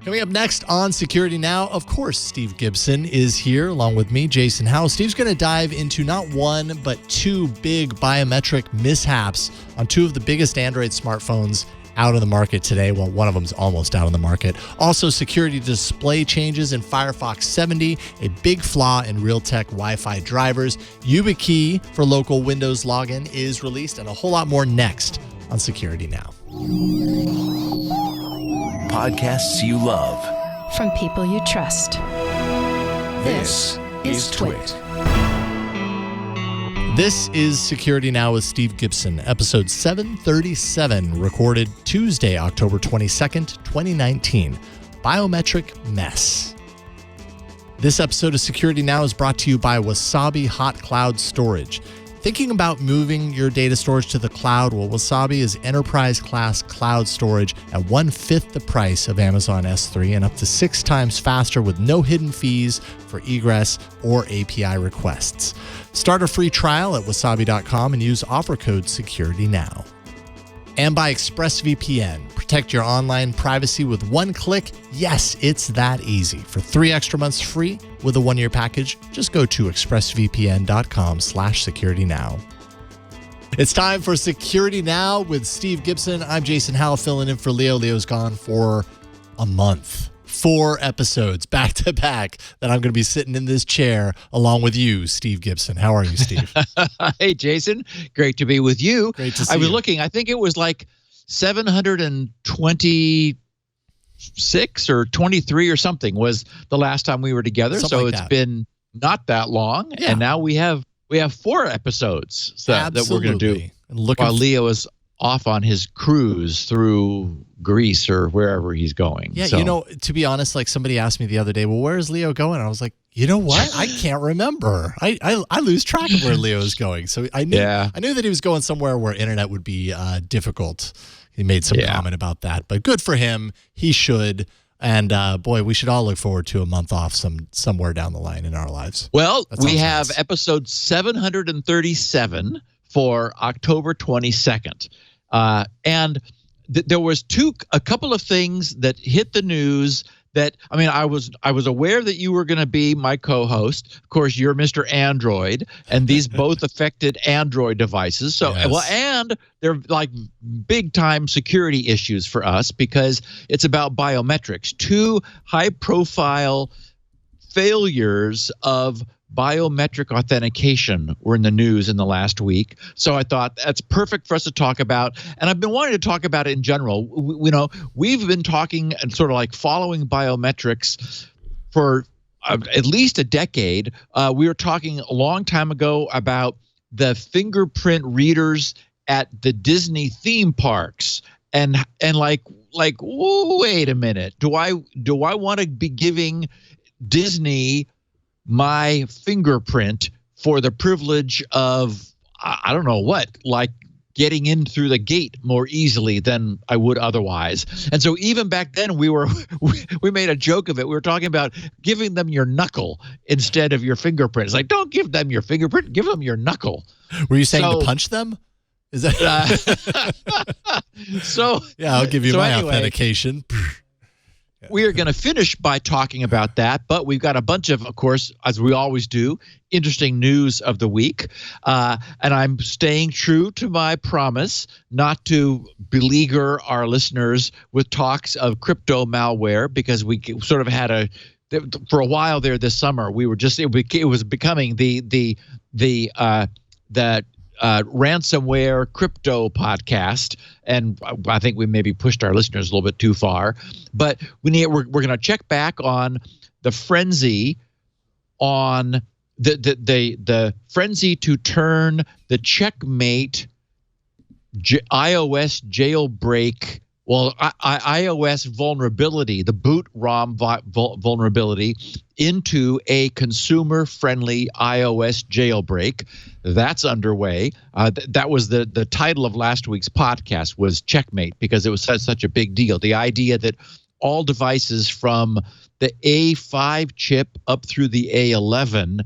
Coming up next on Security Now, of course, Steve Gibson is here along with me, Jason Howell. Steve's going to dive into not one, but two big biometric mishaps on two of the biggest Android smartphones out on the market today. Well, one of them's almost out on the market. Also, security display changes in Firefox 70, a big flaw in Realtek Wi-Fi drivers. Yubikey for local Windows login is released, and a whole lot more next on Security Now. Podcasts you love. From people you trust. This is Twit. This is Security Now with Steve Gibson, episode 737, recorded Tuesday, October 22nd, 2019. Biometric mess. This episode of Security Now is brought to you by Wasabi Hot Cloud Storage. Thinking about moving your data storage to the cloud? Well, Wasabi is enterprise-class cloud storage at 1/5 the price of Amazon S3 and up to 6 times faster with no hidden fees for egress or API requests. Start a free trial at wasabi.com and use offer code SecurityNow. And by Expressvpn. Protect your online privacy with one click. Yes, it's that easy. For 3 extra months free with a 1-year package, just go to expressvpn.com/securitynow. It's time for Security Now with Steve Gibson. I'm Jason Howell, filling in for Leo. Leo's gone for a month. 4 episodes back to back that I'm going to be sitting in this chair along with you, Steve Gibson. How are you, Steve? Hey, Jason. Great to be with you. Great to see you. I was you. looking, I think it was like 726 or 23 or something was the last time we were together. Something so like it's that. been not that long. Yeah. And now we have 4 episodes that we're going to do And looking while Leo is off on his cruise through Greece or wherever he's going. Yeah, So, you know, to be honest, like somebody asked me the other day, well, where is Leo going? I was like, you know what? I can't remember. I lose track of where Leo is going. So I knew that he was going somewhere where internet would be difficult. He made some comment about that, but good for him. He should. And boy, we should all look forward to a month off somewhere down the line in our lives. Well, That we sounds have nice. episode 737 for October 22nd. And there was a couple of things that hit the news that, I mean, I was aware that you were going to be my co-host. Of course, you're Mr. Android, and these both affected Android devices. So, Yes. well, and they're like big time security issues for us because it's about biometrics. 2 high profile failures of biometric authentication were in the news in the last week. So I thought that's perfect for us to talk about. And I've been wanting to talk about it in general. We've been talking and sort of like following biometrics for at least a decade. We were talking a long time ago about the fingerprint readers at the Disney theme parks. And like, wait a minute. Do I want to be giving Disney my fingerprint for the privilege of, I don't know what, like getting in through the gate more easily than I would otherwise. And so even back then we made a joke of it. We were talking about giving them your knuckle instead of your fingerprint. It's like, don't give them your fingerprint, give them your knuckle. Were you saying to punch them? Is that so? Yeah, I'll give you my anyway, authentication. We are going to finish by talking about that, but we've got a bunch of course, as we always do, interesting news of the week. And I'm staying true to my promise not to beleaguer our listeners with talks of crypto malware, because we sort of had for a while there this summer, we were just, it was becoming the ransomware crypto podcast, and I think we maybe pushed our listeners a little bit too far. But we're going to check back on the frenzy, on the frenzy to turn the Checkmate iOS jailbreak. Well, iOS vulnerability, the boot ROM vulnerability, into a consumer-friendly iOS jailbreak. That's underway. That was the title of last week's podcast, was Checkmate, because it was such a big deal. The idea that all devices from the A5 chip up through the A11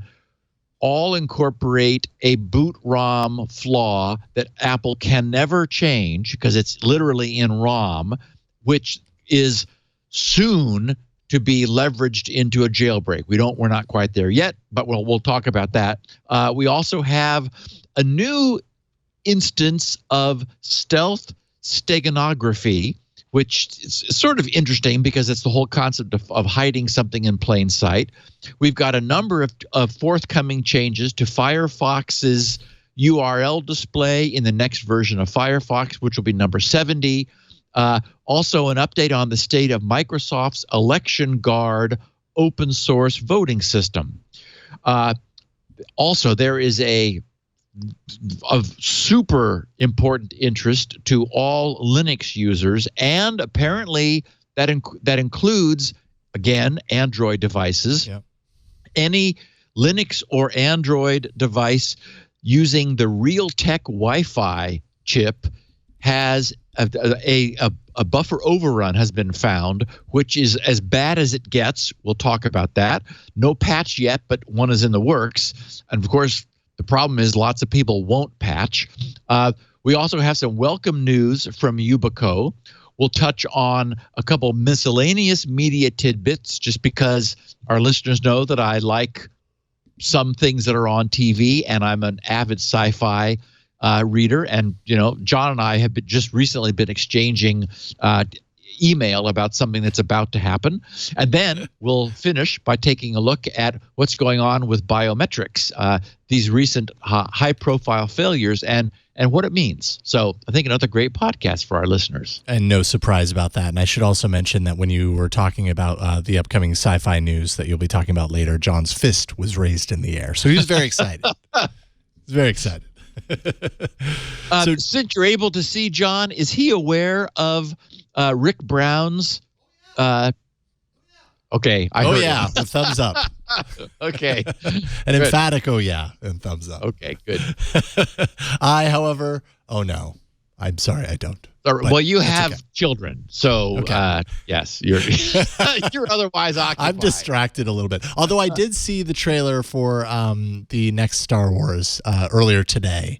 all incorporate a boot ROM flaw that Apple can never change because it's literally in ROM, which is soon to be leveraged into a jailbreak. We're not quite there yet, but we'll talk about that. We also have a new instance of stealth steganography, which is sort of interesting because it's the whole concept of hiding something in plain sight. We've got a number of forthcoming changes to Firefox's URL display in the next version of Firefox, which will be number 70. Also, an update on the state of Microsoft's ElectionGuard open source voting system. Also, there is of super important interest to all Linux users, and apparently that includes, again, Android devices. Yep. Any Linux or Android device using the Realtek Wi-Fi chip has a buffer overrun has been found, which is as bad as it gets. We'll talk about that. No patch yet, but one is in the works. And of course, the problem is lots of people won't patch. We also have some welcome news from Yubikey. We'll touch on a couple miscellaneous media tidbits, just because our listeners know that I like some things that are on TV, and I'm an avid sci-fi reader. And, John and I have just recently been exchanging email about something that's about to happen. And then we'll finish by taking a look at what's going on with biometrics, these recent high-profile failures, and what it means. So I think another great podcast for our listeners. And no surprise about that. And I should also mention that when you were talking about the upcoming sci-fi news that you'll be talking about later, John's fist was raised in the air. So he was very excited. He's very excited. So since you're able to see John, is he aware of Rick Brown's okay. The thumbs up. Okay. An emphatic oh yeah and thumbs up. Okay, good. I, however, oh no. I'm sorry, I don't. Well, you have children, so okay. Yes, you're you're otherwise occupied. I'm distracted a little bit. Although I did see the trailer for the next Star Wars earlier today.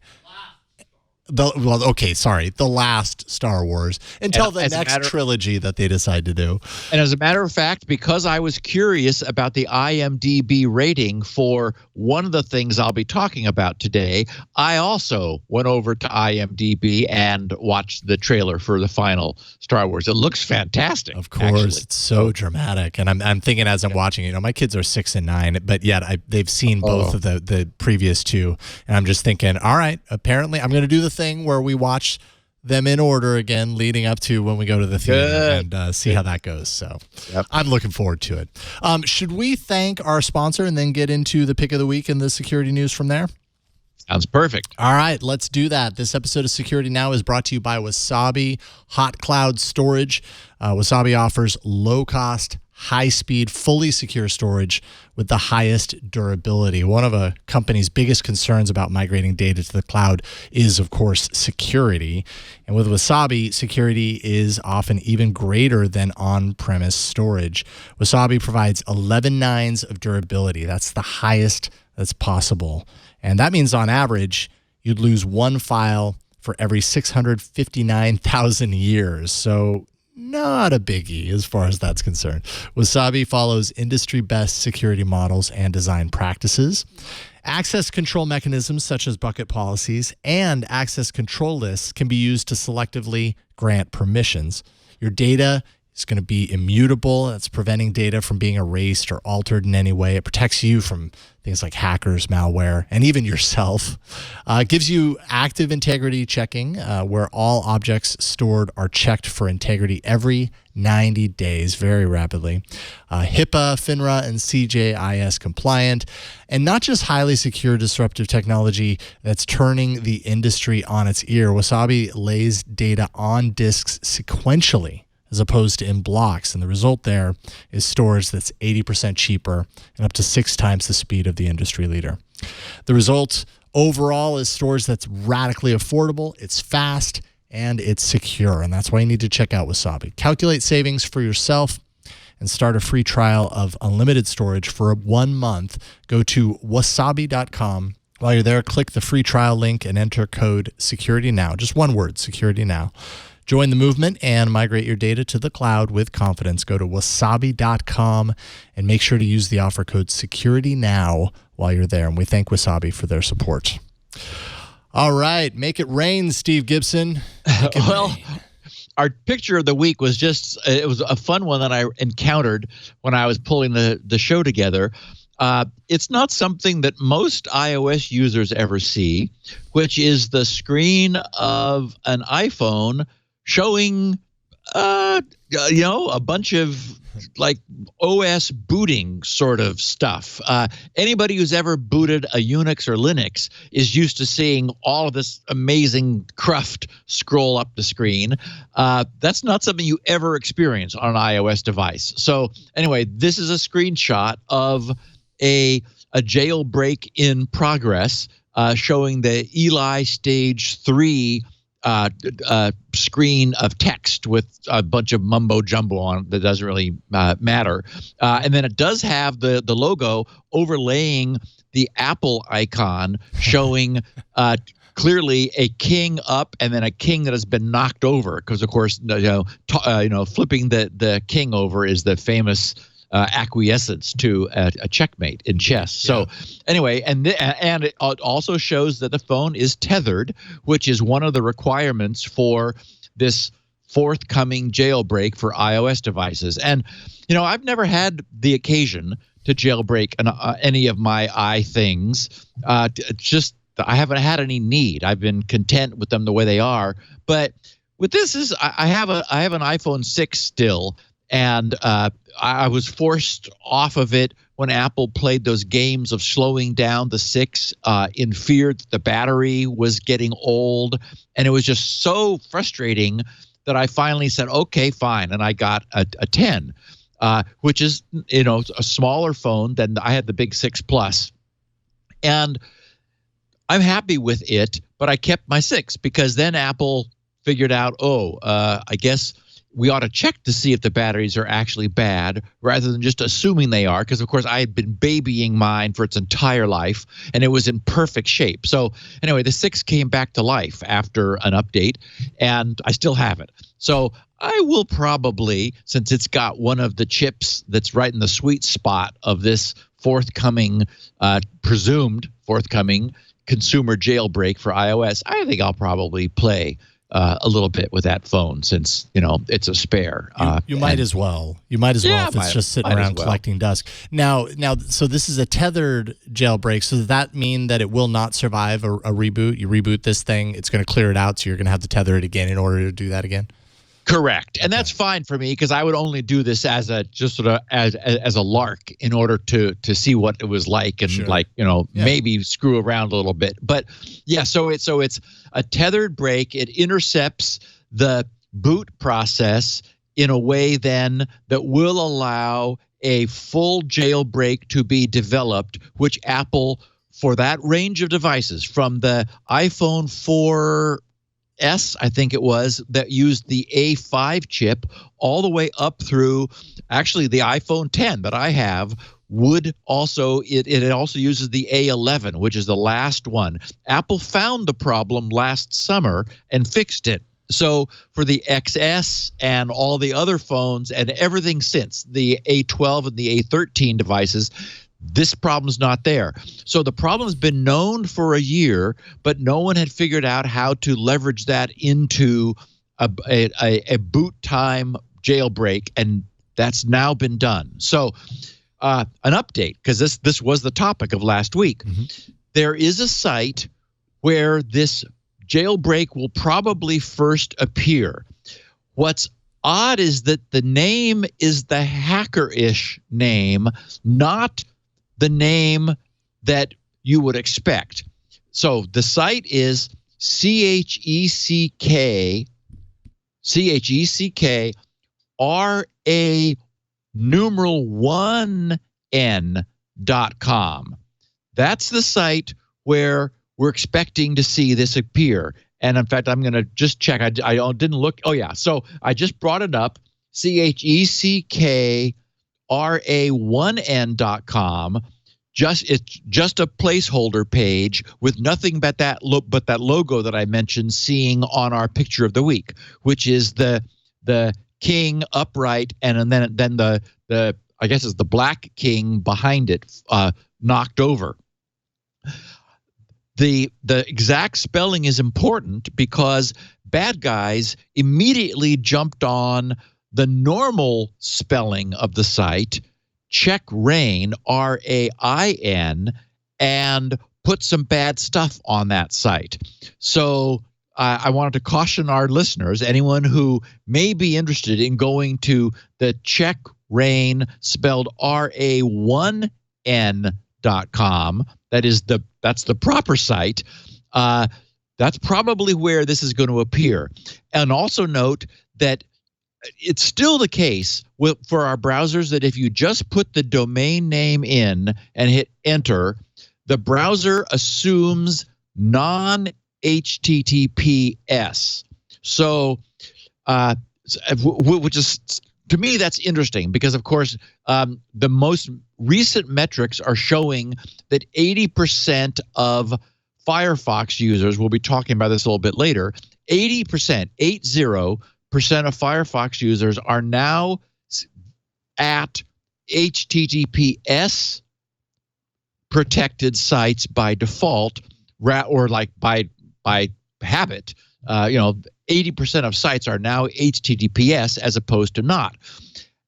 The last Star Wars until the next trilogy that they decide to do. And as a matter of fact, because I was curious about the IMDb rating for one of the things I'll be talking about today, I also went over to IMDb and watched the trailer for the final Star Wars. It looks fantastic. Of course, actually. It's so dramatic. And I'm thinking as I'm watching it, my kids are 6 and 9, but yet they've seen both of the previous two. And I'm just thinking, all right, apparently I'm going to do the thing where we watch them in order again leading up to when we go to the theater and see how that goes. So I'm looking forward to it. Should we thank our sponsor and then get into the pick of the week and the security news from there? Sounds perfect. All right, let's do that. This episode of Security Now is brought to you by Wasabi Hot Cloud Storage. Wasabi offers low-cost, high-speed, fully secure storage with the highest durability. One of a company's biggest concerns about migrating data to the cloud is, of course, security. And with Wasabi, security is often even greater than on-premise storage. Wasabi provides 11 nines of durability. That's the highest that's possible. And that means on average, you'd lose one file for every 659,000 years. So not a biggie as far as that's concerned. Wasabi follows industry-best security models and design practices. Access control mechanisms such as bucket policies and access control lists can be used to selectively grant permissions. Your data is going to be immutable. That's preventing data from being erased or altered in any way. It protects you from things like hackers, malware, and even yourself. It gives you active integrity checking, where all objects stored are checked for integrity every 90 days, very rapidly. HIPAA, FINRA, and CJIS compliant, and not just highly secure disruptive technology that's turning the industry on its ear. Wasabi lays data on disks sequentially, as opposed to in blocks. And the result there is storage that's 80% cheaper and up to 6 times the speed of the industry leader. The result overall is storage that's radically affordable, it's fast, and it's secure. And that's why you need to check out Wasabi. Calculate savings for yourself and start a free trial of unlimited storage for 1 month. Go to wasabi.com. While you're there, click the free trial link and enter code SecurityNow. Just one word, SecurityNow, Join the movement and migrate your data to the cloud with confidence. Go to wasabi.com and make sure to use the offer code SecurityNow while you're there. And we thank Wasabi for their support. All right, make it rain, Steve Gibson. Well, our picture of the week was it was a fun one that I encountered when I was pulling the show together. It's not something that most iOS users ever see, which is the screen of an iPhone showing, a bunch of like OS booting sort of stuff. Anybody who's ever booted a Unix or Linux is used to seeing all of this amazing cruft scroll up the screen. That's not something you ever experience on an iOS device. So anyway, this is a screenshot of a jailbreak in progress, showing the Eli Stage 3 screen of text with a bunch of mumbo jumbo on it that doesn't really matter. And then it does have the logo overlaying the Apple icon, showing clearly a king up and then a king that has been knocked over. Because of course, flipping the king over is the famous acquiescence to a checkmate in chess. So anyway, and it also shows that the phone is tethered, which is one of the requirements for this forthcoming jailbreak for iOS devices. And, I've never had the occasion to jailbreak any of my iThings. I haven't had any need. I've been content with them the way they are. But with this I have an iPhone 6 still, and I was forced off of it when Apple played those games of slowing down the 6 in fear that the battery was getting old. And it was just so frustrating that I finally said, okay, fine. And I got a 10, which is, a smaller phone than I had the big 6 Plus. And I'm happy with it, but I kept my 6 because then Apple figured out, I guess we ought to check to see if the batteries are actually bad rather than just assuming they are, because, of course, I had been babying mine for its entire life, and it was in perfect shape. So anyway, the 6 came back to life after an update, and I still have it. So I will probably, since it's got one of the chips that's right in the sweet spot of this presumed forthcoming consumer jailbreak for iOS, I think I'll probably play a little bit with that phone since, it's a spare. You might as well. You might as well if it's just sitting around collecting dust. Now, so this is a tethered jailbreak. So does that mean that it will not survive a reboot? You reboot this thing, it's going to clear it out, so you're going to have to tether it again in order to do that again? Correct. And that's fine for me because I would only do this as a lark in order to see what it was like and maybe screw around a little bit. But yeah, so it's a tethered break. It intercepts the boot process in a way then that will allow a full jailbreak to be developed, which Apple, for that range of devices, from the iPhone 4S, I think it was, that used the A5 chip all the way up through actually the iPhone 10 that I have, would also, it also uses the A11, which is the last one. Apple found the problem last summer and fixed it. So for the XS and all the other phones and everything since, the A12 and the A13 devices, this problem's not there. So the problem's been known for a year, but no one had figured out how to leverage that into a boot time jailbreak, and that's now been done. So an update, because this was the topic of last week. Mm-hmm. There is a site where this jailbreak will probably first appear. What's odd is that the name is the hacker-ish name, not the name that you would expect. So the site is CHECKRA1N.com. That's the site where we're expecting to see this appear. And in fact, I'm going to just check. I didn't look. Oh, yeah. So I just brought it up. CHECKRA1N.com. it's just a placeholder page with nothing but that logo that I mentioned seeing on our picture of the week, which is the king upright, and then the I guess it's the black king behind it, knocked over. The exact spelling is important because bad guys immediately jumped on the normal spelling of the site, check Rain, R-A-I-N, and put some bad stuff on that site. So I wanted to caution our listeners, anyone who may be interested in going to the check Rain, spelled RA1N.com. That's the proper site. That's probably where this is going to appear. And also note that it's still the case for our browsers that if you just put the domain name in and hit enter, the browser assumes non-HTTPS. So, which is, to me, that's interesting because, of course, the most recent metrics are showing that 80% of Firefox users, we'll be talking about this a little bit later, 80% of Firefox users are now at HTTPS protected sites by default, or like by habit. 80% of sites are now HTTPS as opposed to not.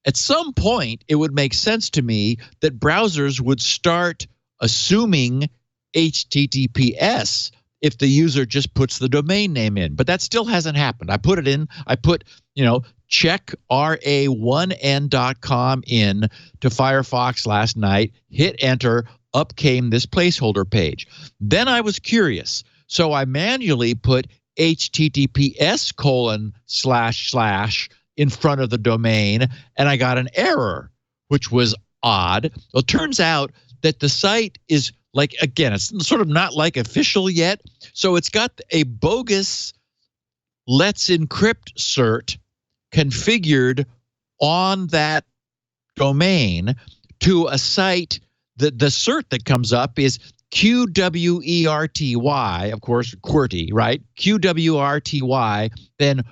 At some point, it would make sense to me that browsers would start assuming HTTPS if the user just puts the domain name in. But that still hasn't happened. I put it in. I put, check ra1n.com in to Firefox last night, hit enter, up came this placeholder page. Then I was curious. So I manually put https:// in front of the domain, and I got an error, which was odd. Well, it turns out that the site is it's sort of not official yet. So it's got a bogus Let's Encrypt cert configured on that domain to a site that the cert that comes up is QWERTY, of course, QWERTY, right? QWERTY, then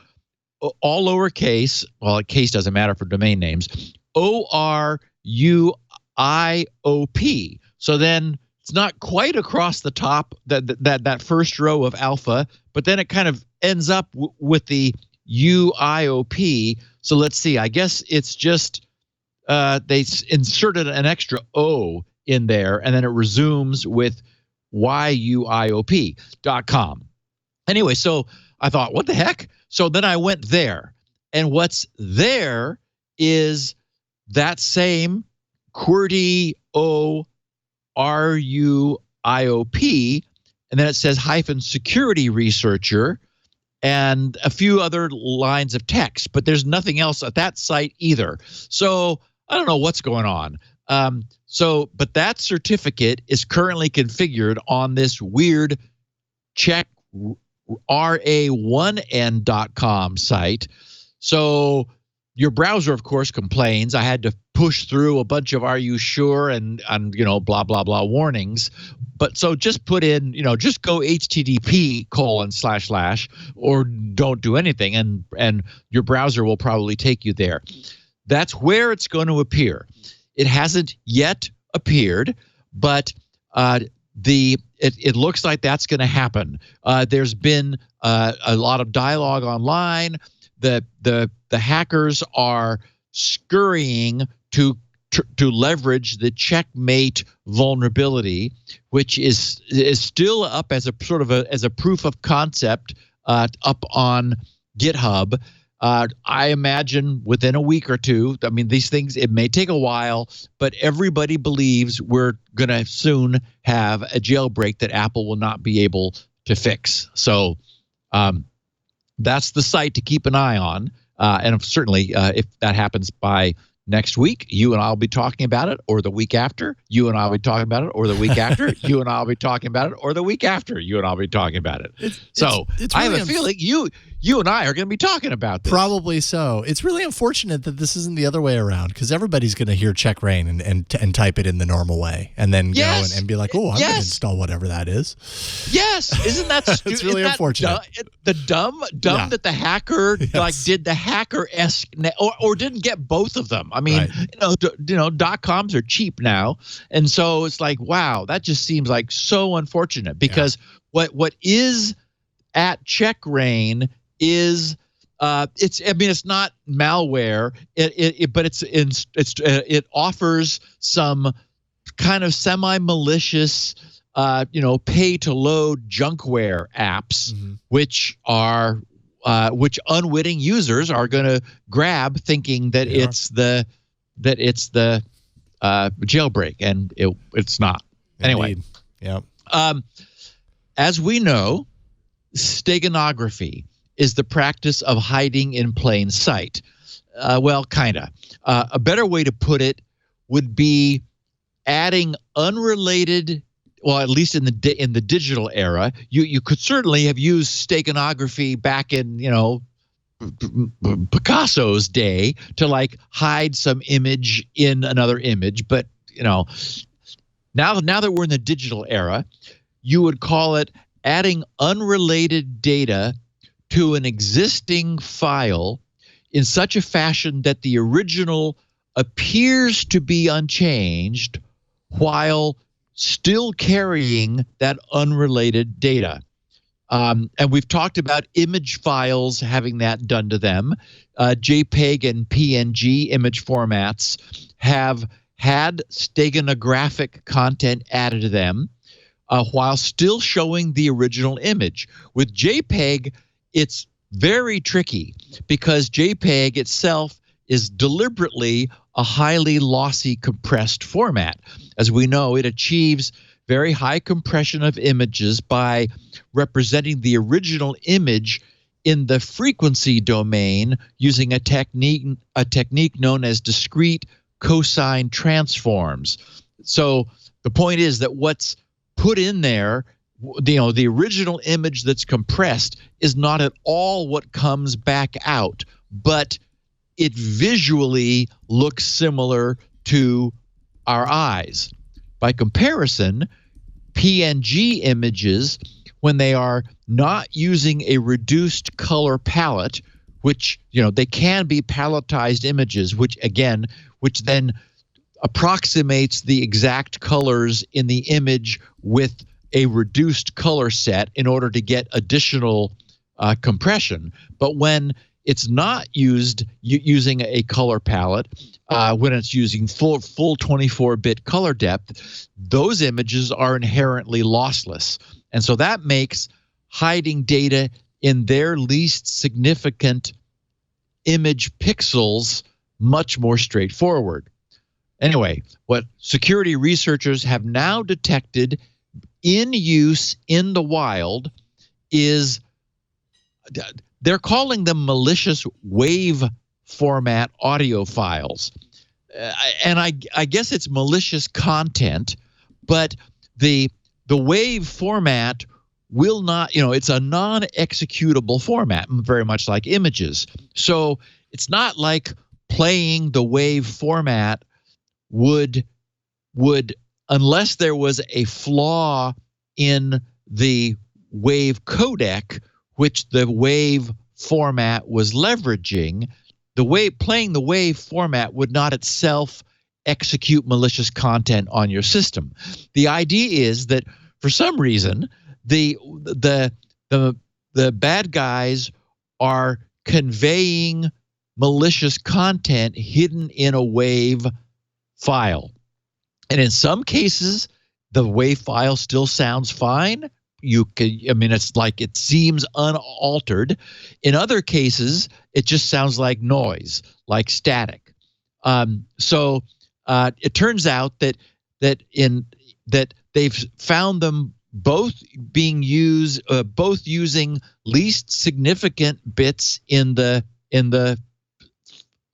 all lowercase, well, case doesn't matter for domain names, ORUIOP. So then it's not quite across the top, that first row of alpha, but then it kind of ends up with the UIOP. So let's see, I guess it's just they inserted an extra O in there, and then it resumes with YUIOP.com. Anyway, so I thought, what the heck? So then I went there, and what's there is that same QWERTY ORUIOP, and then it says -security researcher and a few other lines of text, but there's nothing else at that site either. So I don't know what's going on. But that certificate is currently configured on this weird check ra1n.com site. So your browser, of course, complains. I had to push through a bunch of "Are you sure?" and blah blah blah warnings. But so just put in, just go http:// or don't do anything, and your browser will probably take you there. That's where it's going to appear. It hasn't yet appeared, but it looks like that's going to happen. There's been a lot of dialogue online. The hackers are scurrying to leverage the checkmate vulnerability, which is still up as a sort of as a proof of concept up on GitHub. I imagine within a week or two, I mean, these things, it may take a while, but everybody believes we're going to soon have a jailbreak that Apple will not be able to fix. So that's the site to keep an eye on. And certainly if that happens by next week, you and I'll be talking about it, or the week after, you and I'll be talking about it, or the week after, you and I'll be talking about it, or the week after, you and I'll be talking about it. It's I have a feeling you and I are going to be talking about this. Probably so. It's really unfortunate that this isn't the other way around, because everybody's going to hear check rain and type it in the normal way, and then go and be like, oh, I'm going to install whatever that is. Yes, isn't that stupid? It's really unfortunate. The dumb that the hacker did the hacker-esque or didn't get both of them. I mean, .coms are cheap now, and so it's like, wow, that just seems like so unfortunate, because what is at check rain is it's not malware, but it offers some kind of semi-malicious pay to load junkware apps, which unwitting users are going to grab, thinking that it's the jailbreak, and it's not. Anyway, as we know, Steganography is the practice of hiding in plain sight. Well, kind of. A better way to put it would be adding unrelated. Well, at least in the digital era, you could certainly have used steganography back in Picasso's day to hide some image in another image. But now that we're in the digital era, you would call it adding unrelated data to an existing file in such a fashion that the original appears to be unchanged while still carrying that unrelated data. And we've talked about image files having that done to them. JPEG and PNG image formats have had steganographic content added to them while still showing the original image. With JPEG, it's very tricky, because JPEG itself is deliberately a highly lossy compressed format. As we know, it achieves very high compression of images by representing the original image in the frequency domain using a technique known as discrete cosine transforms. So the point is that what's put in there, the original image that's compressed, is not at all what comes back out, but it visually looks similar to our eyes. By comparison, PNG images, when they are not using a reduced color palette, which they can be palletized images, which then approximates the exact colors in the image with a reduced color set in order to get additional compression. But when it's not using a color palette, when it's using full 24-bit color depth, those images are inherently lossless. And so that makes hiding data in their least significant image pixels much more straightforward. Anyway, what security researchers have now detected in use in the wild is, they're calling them malicious wave format audio files. And I guess it's malicious content, but the wave format will not, it's a non-executable format, very much like images. So it's not like playing the wave format would unless there was a flaw in the wave codec, which the wave format was leveraging, playing the wave format would not itself execute malicious content on your system. The idea is that for some reason, the bad guys are conveying malicious content hidden in a wave file. And in some cases, the WAV file still sounds fine. It's like it seems unaltered. In other cases, it just sounds like noise, like static. So it turns out that they've found them both being used, both using least significant bits in the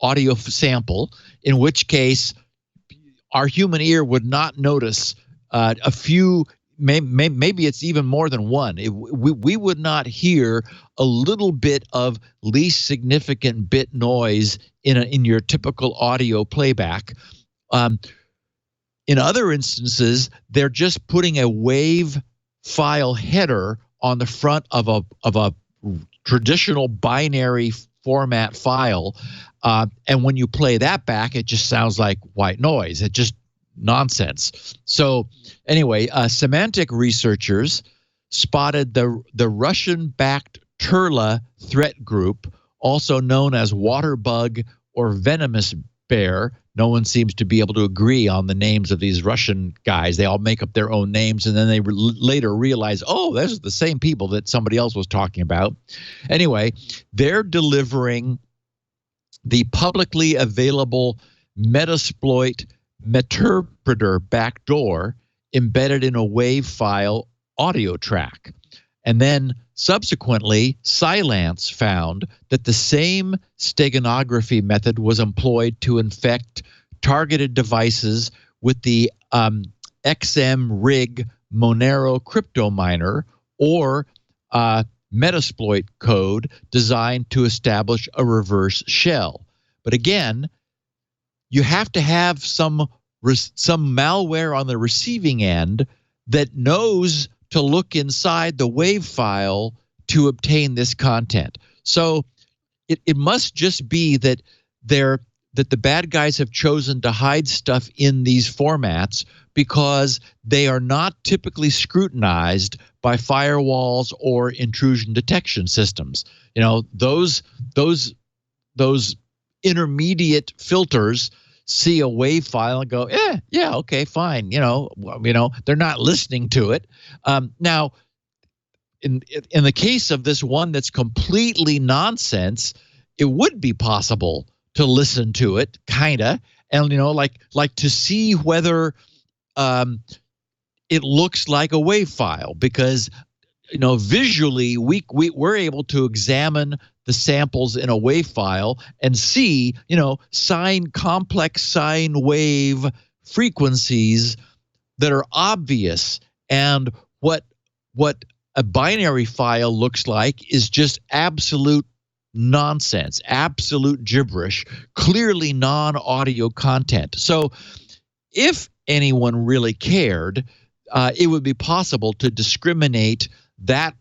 audio sample, in which case our human ear would not notice a few, maybe it's even more than one. We would not hear a little bit of least significant bit noise in your typical audio playback. In other instances, they're just putting a WAV file header on the front of a traditional binary format file, and when you play that back, it just sounds like white noise. It just nonsense. So anyway, semantic researchers spotted the Russian-backed Turla threat group, also known as Waterbug or Venomous Bear. No one seems to be able to agree on the names of these Russian guys. They all make up their own names, and then they later realize, oh, those are the same people that somebody else was talking about. Anyway, they're delivering the publicly available Metasploit Meterpreter backdoor embedded in a WAV file audio track. And then subsequently, Cylance found that the same steganography method was employed to infect targeted devices with the XM-RIG Monero crypto miner, or Metasploit code designed to establish a reverse shell. But again, you have to have some malware on the receiving end that knows to look inside the WAV file to obtain this content. So it must just be that the bad guys have chosen to hide stuff in these formats because they are not typically scrutinized by firewalls or intrusion detection systems. You know, those intermediate filters see a WAV file and go, yeah, okay, fine. You know, they're not listening to it. Now, in the case of this one that's completely nonsense, it would be possible to listen to it, kinda, and like to see whether it looks like a WAV file, because visually we're able to examine the samples in a WAV file and see, complex sine wave frequencies that are obvious. And what a binary file looks like is just absolute nonsense, absolute gibberish, clearly non-audio content. So if anyone really cared, it would be possible to discriminate that,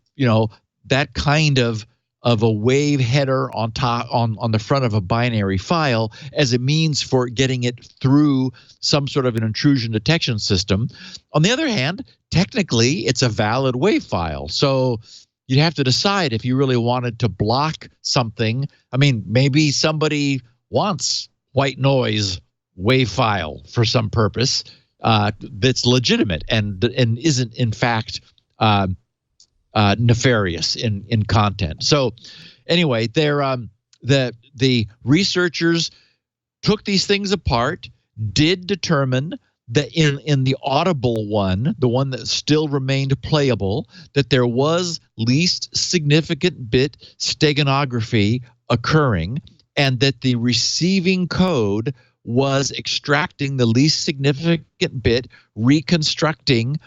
that kind of a WAV header on top on the front of a binary file as a means for getting it through some sort of an intrusion detection system. On the other hand, technically it's a valid WAV file. So you'd have to decide if you really wanted to block something. I mean, maybe somebody wants white noise WAV file for some purpose that's legitimate and isn't in fact nefarious in content. So anyway, the researchers took these things apart, did determine that in the audible one, the one that still remained playable, that there was least significant bit steganography occurring, and that the receiving code was extracting the least significant bit, reconstructing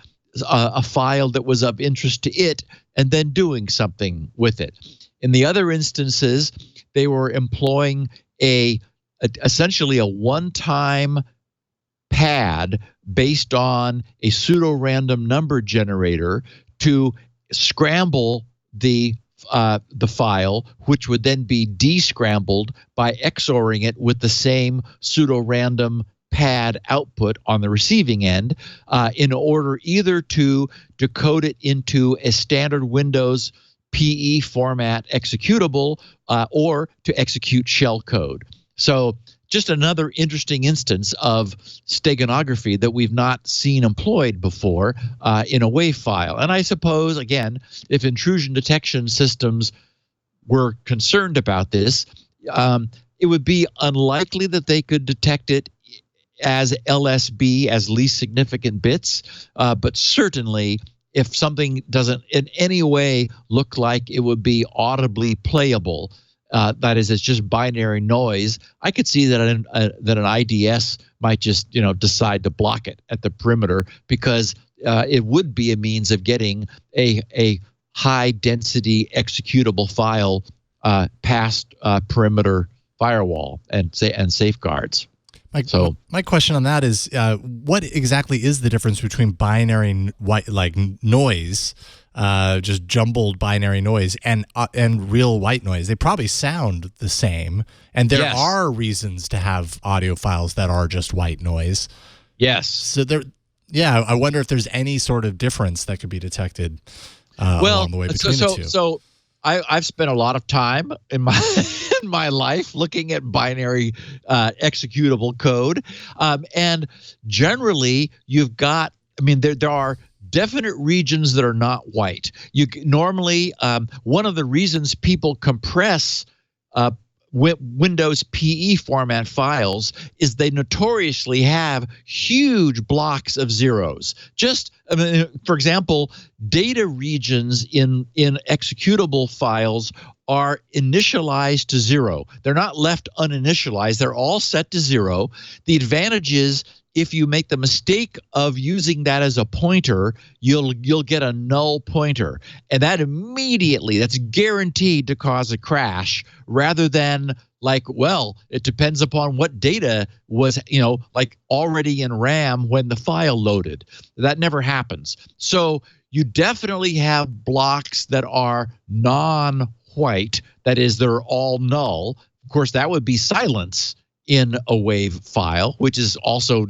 a file that was of interest to it, and then doing something with it. In the other instances, they were employing essentially a one-time pad based on a pseudo-random number generator to scramble the file, which would then be descrambled by XORing it with the same pseudo-random pad output on the receiving end, in order either to decode it into a standard Windows PE format executable or to execute shell code. So just another interesting instance of steganography that we've not seen employed before in a WAV file. And I suppose, again, if intrusion detection systems were concerned about this, it would be unlikely that they could detect it as LSB, as least significant bits, but certainly if something doesn't in any way look like it would be audibly playable, that is, it's just binary noise, I could see that an IDS might just decide to block it at the perimeter, because it would be a means of getting a high density executable file past perimeter firewall and safeguards. My question on that is, what exactly is the difference between binary noise, just jumbled binary noise, and real white noise? They probably sound the same, and there are reasons to have audio files that are just white noise. Yes. So I wonder if there's any sort of difference that could be detected along the way between the two. So I've spent a lot of time in my life looking at binary executable code, and generally you've got. I mean, there are definite regions that are not white. You normally one of the reasons people compress Windows PE format files is they notoriously have huge blocks of zeros. For example, data regions in executable files are initialized to 0. They're not left uninitialized. They're all set to 0. The advantage is, if you make the mistake of using that as a pointer, you'll get a null pointer, and that's guaranteed to cause a crash, rather than it depends upon what data was already in RAM when the file loaded. That never happens. So you definitely have blocks that are non-white, that is, they're all null. Of course, that would be silence in a WAV file, which is also,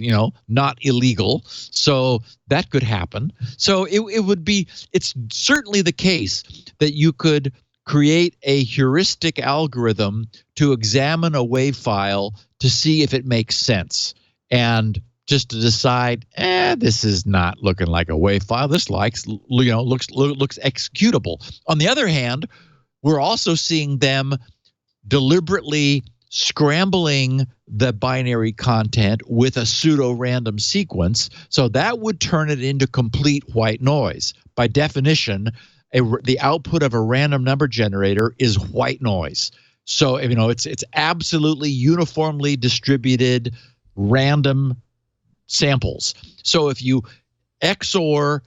not illegal. So that could happen. So it's certainly the case that you could create a heuristic algorithm to examine a WAV file to see if it makes sense, and just to decide, this is not looking like a WAV file. This looks executable. On the other hand, we're also seeing them deliberately scrambling the binary content with a pseudo-random sequence, so that would turn it into complete white noise. By definition, the output of a random number generator is white noise. So it's absolutely uniformly distributed random samples. So if you XOR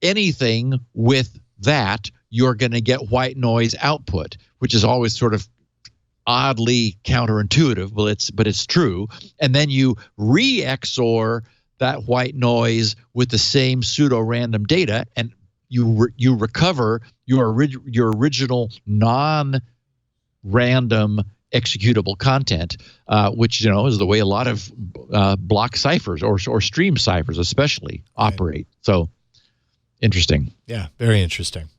anything with that, you're going to get white noise output, which is always sort of oddly counterintuitive, but it's true. And then you re-XOR that white noise with the same pseudo-random data, and you recover your original non-random executable content, which is the way a lot of block ciphers or stream ciphers especially operate. So interesting. Yeah, very interesting.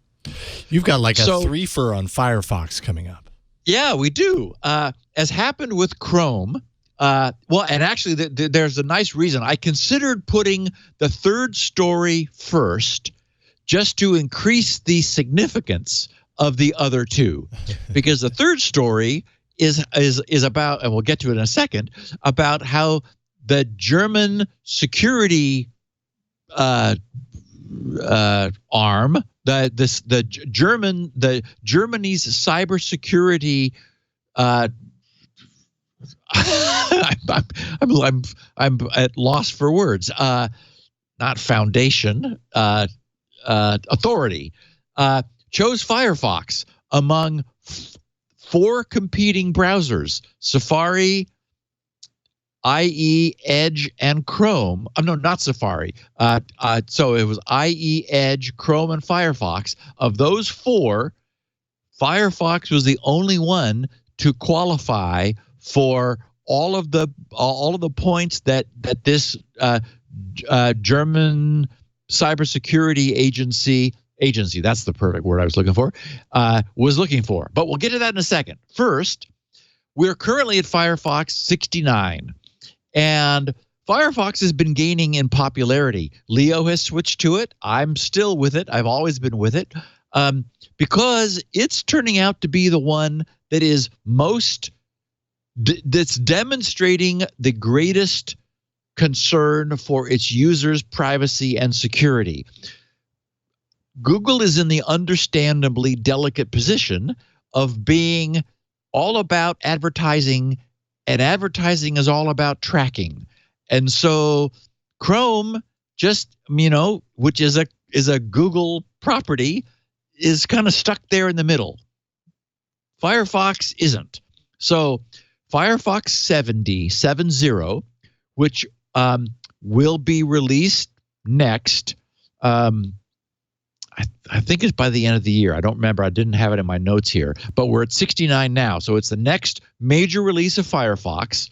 You've got a three-fer on Firefox coming up. Yeah, we do. As happened with Chrome, and actually there's a nice reason. I considered putting the third story first, just to increase the significance of the other two, because the third story is about, and we'll get to it in a second, about how the German security arm, Germany's cybersecurity. I'm at loss for words. Not foundation. Authority chose Firefox among 4 competing browsers: Safari, IE, Edge, and Chrome. No, not Safari. So it was IE, Edge, Chrome, and Firefox. Of those 4, Firefox was the only one to qualify for all of the points that this German cybersecurity agency, that's the perfect word I was looking for, was looking for. But we'll get to that in a second. First, we're currently at Firefox 69. And Firefox has been gaining in popularity. Leo has switched to it. I'm still with it. I've always been with it, because it's turning out to be the one that is that's demonstrating the greatest concern for its users' privacy and security. Google is in the understandably delicate position of being all about advertising, and advertising is all about tracking. And so Chrome, just, which is a Google property, is kind of stuck there in the middle. Firefox isn't. So Firefox 70, which will be released next, I think it's by the end of the year. I don't remember. I didn't have it in my notes here. But we're at 69 now. So it's the next major release of Firefox.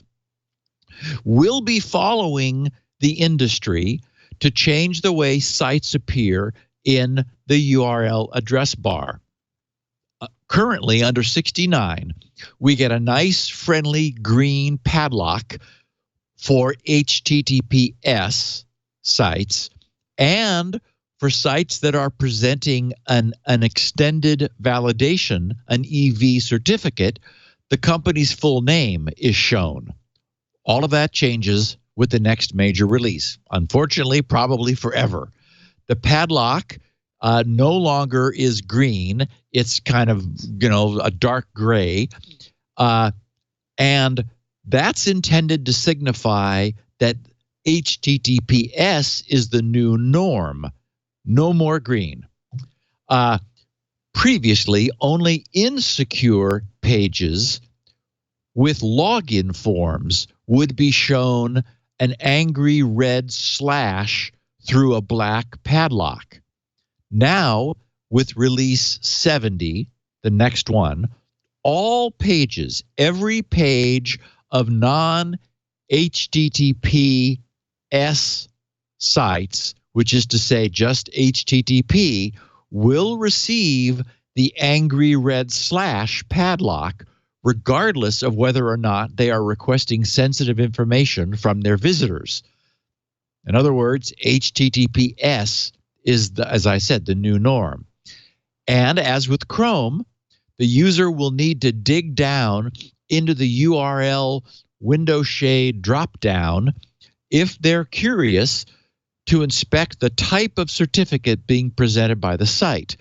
We'll be following the industry to change the way sites appear in the URL address bar. Currently, under 69, we get a nice, friendly green padlock for HTTPS sites and for sites that are presenting an extended validation, an EV certificate, the company's full name is shown. All of that changes with the next major release. Unfortunately, probably forever. The padlock no longer is green. It's kind of, a dark gray. And that's intended to signify that HTTPS is the new norm. No more green. Previously, only insecure pages with login forms would be shown an angry red slash through a black padlock. Now, with release 70, the next one, all pages, every page of non-HTTPS sites, which is to say just HTTP, will receive the angry red slash padlock, regardless of whether or not they are requesting sensitive information from their visitors. In other words, HTTPS is, as I said, the new norm. And as with Chrome, the user will need to dig down into the URL window shade dropdown if they're curious to inspect the type of certificate being presented by the site.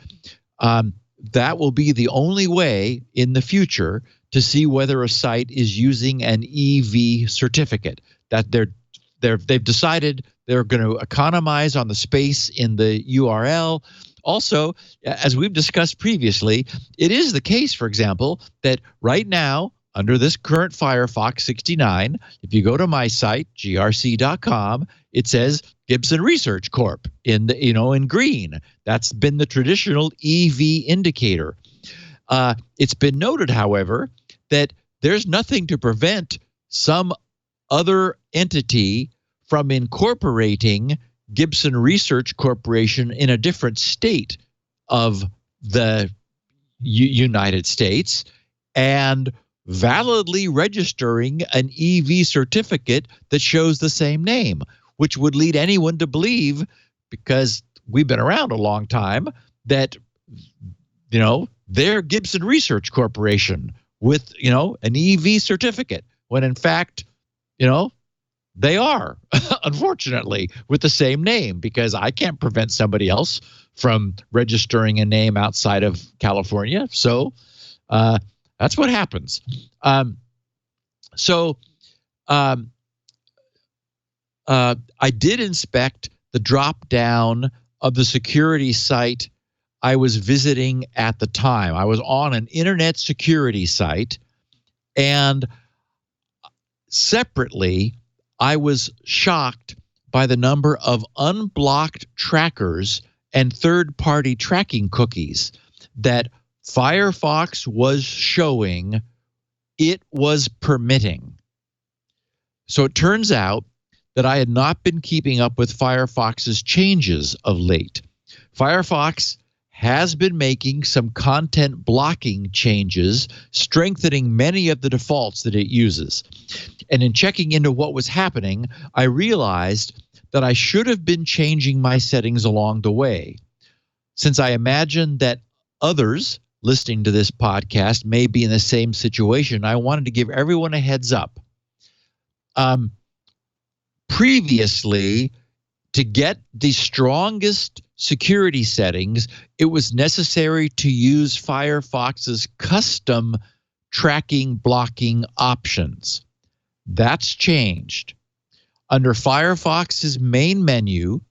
That will be the only way in the future to see whether a site is using an EV certificate. That they've decided they're going to economize on the space in the URL. Also, as we've discussed previously, it is the case, for example, that right now, under this current Firefox 69, if you go to my site, grc.com, it says Gibson Research Corp in in green. That's been the traditional EV indicator. It's been noted, however, that there's nothing to prevent some other entity from incorporating Gibson Research Corporation in a different state of the United States and validly registering an EV certificate that shows the same name, which would lead anyone to believe, because we've been around a long time, that they're Gibson Research Corporation with an EV certificate, when in fact they are, unfortunately, with the same name, because I can't prevent somebody else from registering a name outside of California. So that's what happens. I did inspect the drop down of the security site I was visiting at the time. I was on an internet security site, and separately, I was shocked by the number of unblocked trackers and third-party tracking cookies that Firefox was showing it was permitting. So it turns out that I had not been keeping up with Firefox's changes of late. Firefox has been making some content blocking changes, strengthening many of the defaults that it uses. And in checking into what was happening, I realized that I should have been changing my settings along the way. Since I imagine that others listening to this podcast may be in the same situation, I wanted to give everyone a heads up. Previously, to get the strongest security settings, it was necessary to use Firefox's custom tracking blocking options. That's changed. Under Firefox's main menu,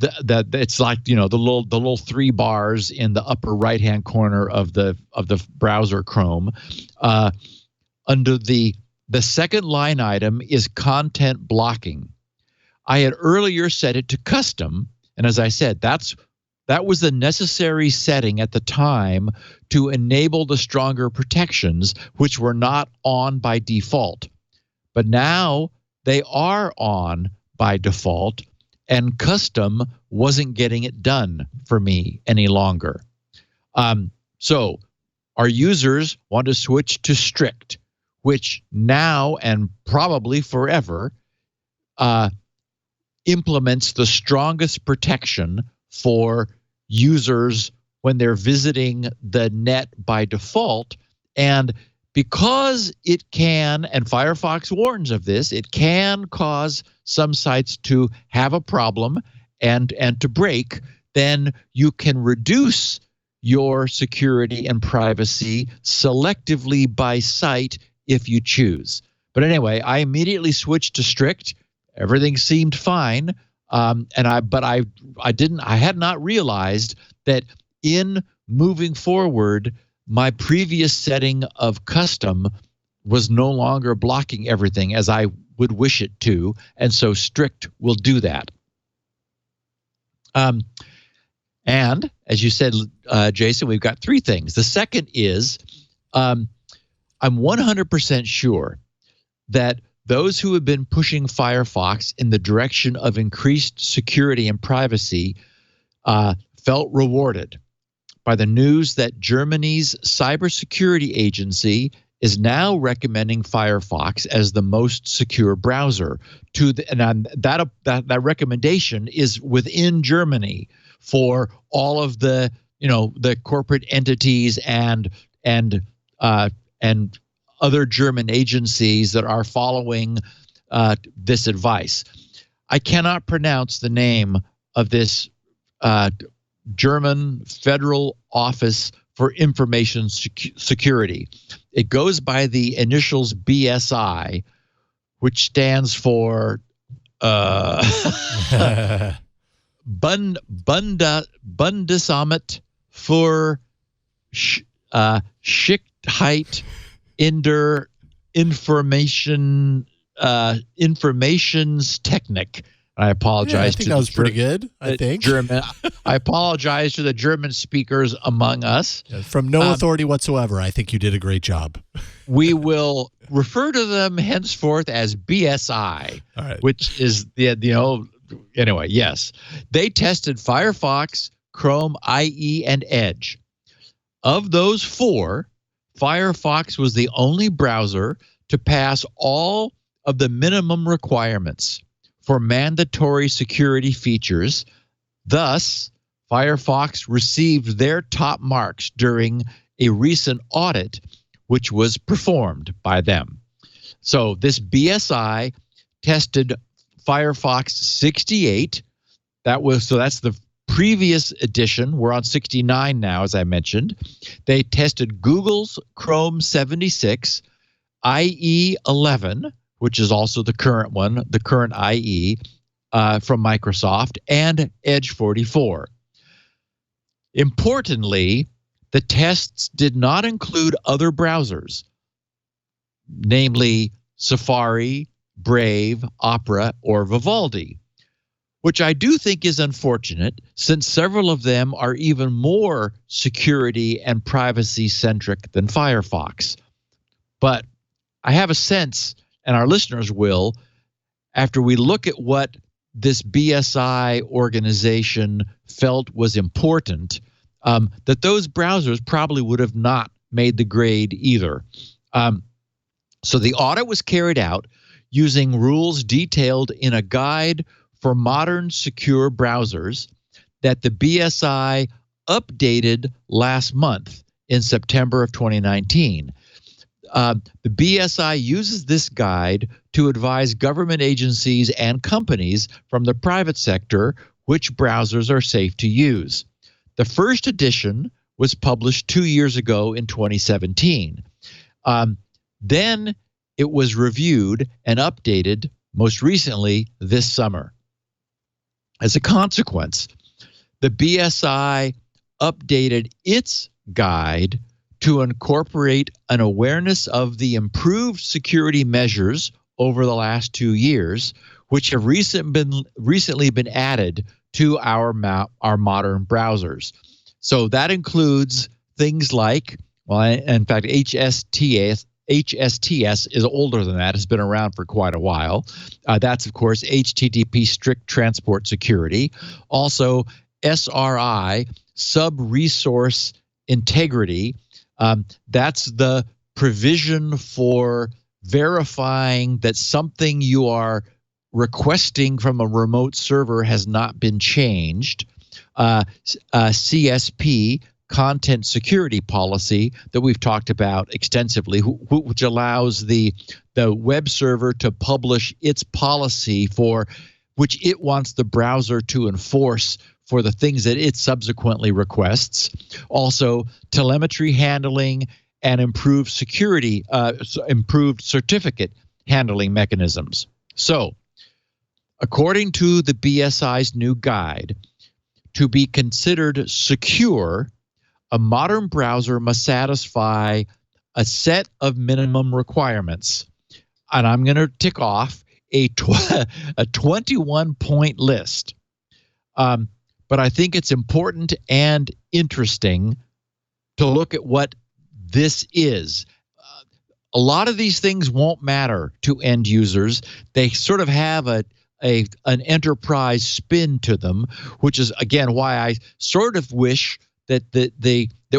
it's like, the little three bars in the upper right hand corner of the browser Chrome. Under the second line item is content blocking. I had earlier set it to custom, and as I said, that was the necessary setting at the time to enable the stronger protections, which were not on by default. But now they are on by default, and custom wasn't getting it done for me any longer. So our users want to switch to strict, which now and probably forever implements the strongest protection for users when they're visiting the net by default. And because it can, and Firefox warns of this, it can cause some sites to have a problem and to break, then you can reduce your security and privacy selectively by site if you choose. But anyway, I immediately switched to strict. Everything seemed fine. I had not realized that in moving forward, my previous setting of custom was no longer blocking everything as I would wish it to, and so strict will do that. And as you said, Jason, we've got three things. The second is I'm 100% sure that those who have been pushing Firefox in the direction of increased security and privacy felt rewarded by the news that Germany's cybersecurity agency is now recommending Firefox as the most secure browser. That recommendation is within Germany for all of the corporate entities and other German agencies that are following this advice. I cannot pronounce the name of this German Federal Office for Information Security. It goes by the initials BSI, which stands for Bundesamt für Sicherheit in der Informationstechnik. I apologize. Yeah, I think that was pretty good. I think German. I apologize to the German speakers among us. Yeah, from no authority whatsoever, I think you did a great job. We will refer to them henceforth as BSI, which is anyway. Yes, they tested Firefox, Chrome, IE, and Edge. Of those four, Firefox was the only browser to pass all of the minimum requirements for mandatory security features. Thus, Firefox received their top marks during a recent audit, which was performed by them. So this BSI tested Firefox 68. That's the previous edition. We're on 69 now, as I mentioned. They tested Google's Chrome 76, IE 11, which is also the current one, the current IE from Microsoft, and Edge 44. Importantly, the tests did not include other browsers, namely Safari, Brave, Opera, or Vivaldi, which I do think is unfortunate since several of them are even more security and privacy-centric than Firefox. But I have a sense, and our listeners will, after we look at what this BSI organization felt was important, that those browsers probably would have not made the grade either. So the audit was carried out using rules detailed in a guide for modern secure browsers that the BSI updated last month in September of 2019. The BSI uses this guide to advise government agencies and companies from the private sector which browsers are safe to use. The first edition was published 2 years ago in 2017. Then it was reviewed and updated most recently this summer. As a consequence, the BSI updated its guide to incorporate an awareness of the improved security measures over the last 2 years, which have recently been added to our modern browsers. So that includes things like, well, in fact, HSTS is older than that, has been around for quite a while. That's, of course, HTTP Strict Transport Security. Also, SRI, Sub-Resource Integrity. That's the provision for verifying that something you are requesting from a remote server has not been changed. CSP, Content Security Policy, that we've talked about extensively, which allows the web server to publish its policy for which it wants the browser to enforce for the things that it subsequently requests. Also, telemetry handling and improved security, improved certificate handling mechanisms. So, according to the BSI's new guide, to be considered secure, a modern browser must satisfy a set of minimum requirements. And I'm going to tick off a 21-point list. But I think it's important and interesting to look at what this is. A lot of these things won't matter to end users. They sort of have an enterprise spin to them, which is, again, why I sort of wish that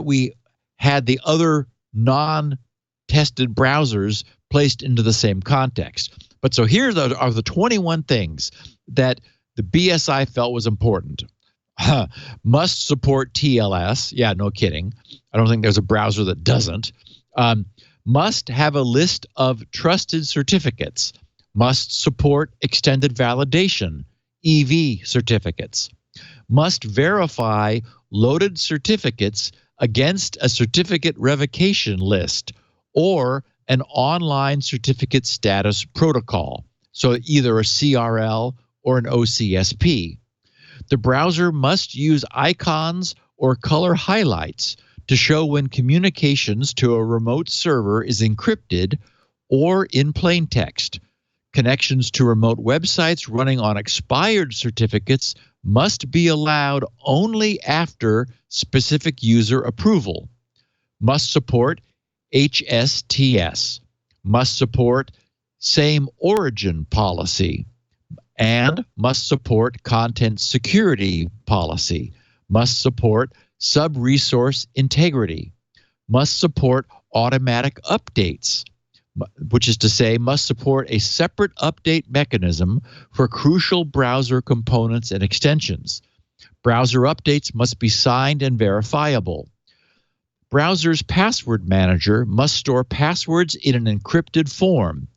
we had the other non-tested browsers placed into the same context. But so here are the 21 things that the BSI felt was important. Must support TLS. Yeah, no kidding. I don't think there's a browser that doesn't. Must have a list of trusted certificates. Must support extended validation, EV certificates. Must verify loaded certificates against a certificate revocation list or an online certificate status protocol. So either a CRL or an OCSP. The browser must use icons or color highlights to show when communications to a remote server is encrypted or in plain text. Connections to remote websites running on expired certificates must be allowed only after specific user approval. Must support HSTS. Must support same origin policy. And must support content security policy. Must support sub-resource integrity. Must support automatic updates, which is to say must support a separate update mechanism for crucial browser components and extensions. Browser updates must be signed and verifiable. Browser's password manager must store passwords in an encrypted form.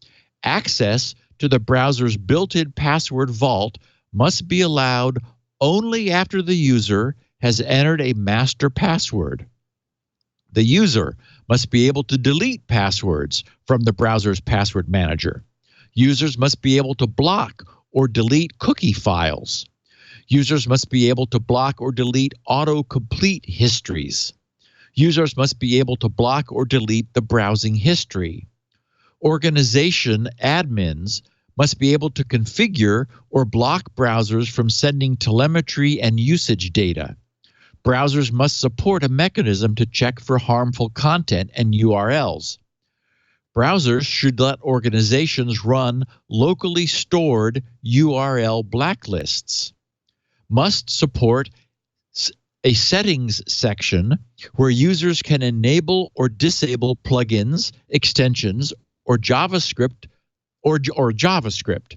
Access to the browser's built-in password vault must be allowed only after the user has entered a master password. The user must be able to delete passwords from the browser's password manager. Users must be able to block or delete cookie files. Users must be able to block or delete autocomplete histories. Users must be able to block or delete the browsing history. Organization admins must be able to configure or block browsers from sending telemetry and usage data. Browsers must support a mechanism to check for harmful content and URLs. Browsers should let organizations run locally stored URL blacklists. Must support a settings section where users can enable or disable plugins, extensions, or JavaScript or JavaScript.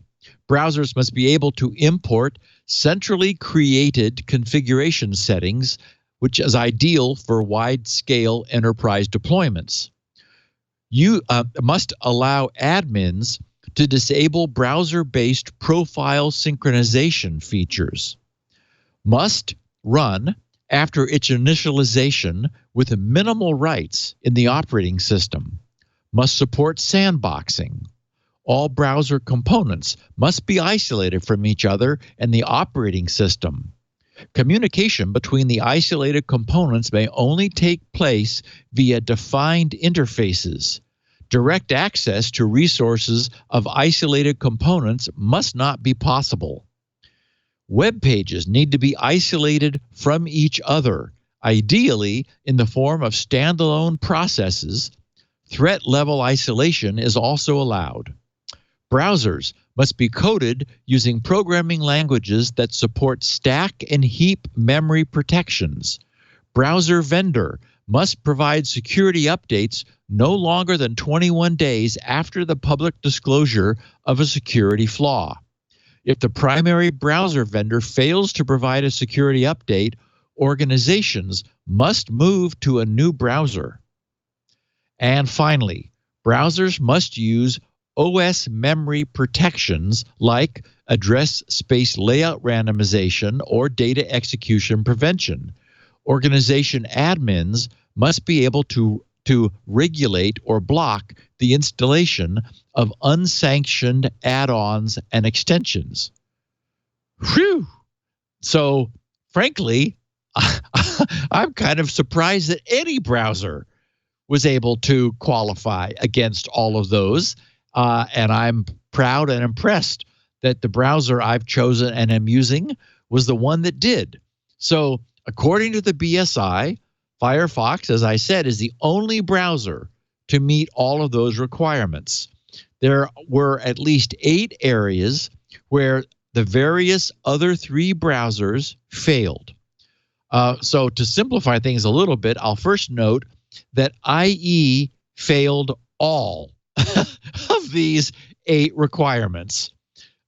Browsers must be able to import centrally created configuration settings, which is ideal for wide-scale enterprise deployments. You must allow admins to disable browser-based profile synchronization features. Must run after its initialization with minimal rights in the operating system. must support sandboxing. All browser components must be isolated from each other and the operating system. Communication between the isolated components may only take place via defined interfaces. Direct access to resources of isolated components must not be possible. Web pages need to be isolated from each other, ideally in the form of standalone processes. Threat level isolation is also allowed. Browsers must be coded using programming languages that support stack and heap memory protections. Browser vendor must provide security updates no longer than 21 days after the public disclosure of a security flaw. If the primary browser vendor fails to provide a security update, organizations must move to a new browser. And finally, browsers must use OS memory protections like address space layout randomization or data execution prevention. Organization admins must be able to regulate or block the installation of unsanctioned add-ons and extensions. Whew! So, frankly, I'm kind of surprised that any browser was able to qualify against all of those. And I'm proud and impressed that the browser I've chosen and am using was the one that did. So according to the BSI, Firefox, as I said, is the only browser to meet all of those requirements. There were at least 8 areas where the various other 3 browsers failed. So to simplify things a little bit, I'll first note that IE failed all of these 8 requirements.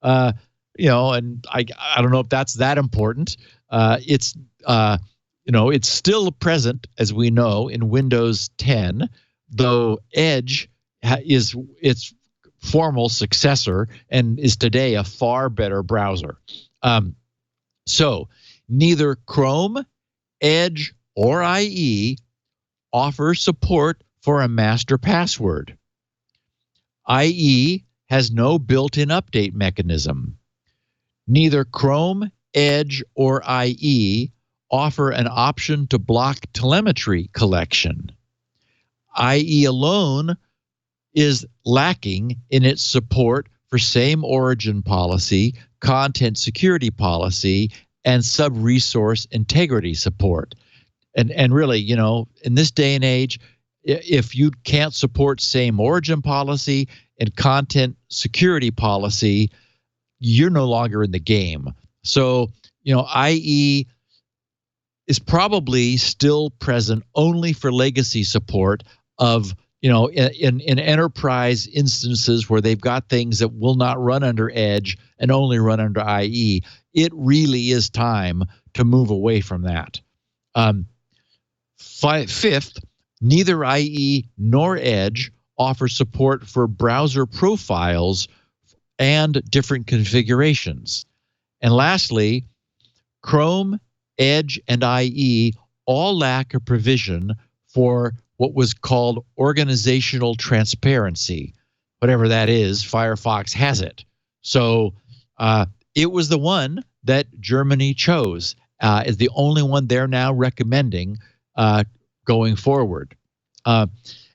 And I don't know if that's that important. It's still present, as we know, in Windows 10, though Edge is its formal successor and is today a far better browser. So neither Chrome, Edge, or IE offer support for a master password. IE has no built-in update mechanism. Neither Chrome, Edge, or IE offer an option to block telemetry collection. IE alone is lacking in its support for same origin policy, content security policy, and sub-resource integrity support. And really, in this day and age, if you can't support same origin policy and content security policy, you're no longer in the game. So, IE is probably still present only for legacy support of, in enterprise instances where they've got things that will not run under Edge and only run under IE. It really is time to move away from that. Fifth, neither IE nor Edge offer support for browser profiles and different configurations. And lastly, Chrome, Edge, and IE all lack a provision for what was called organizational transparency. Whatever that is, Firefox has it. So it was the one that Germany chose as the only one they're now recommending going forward. And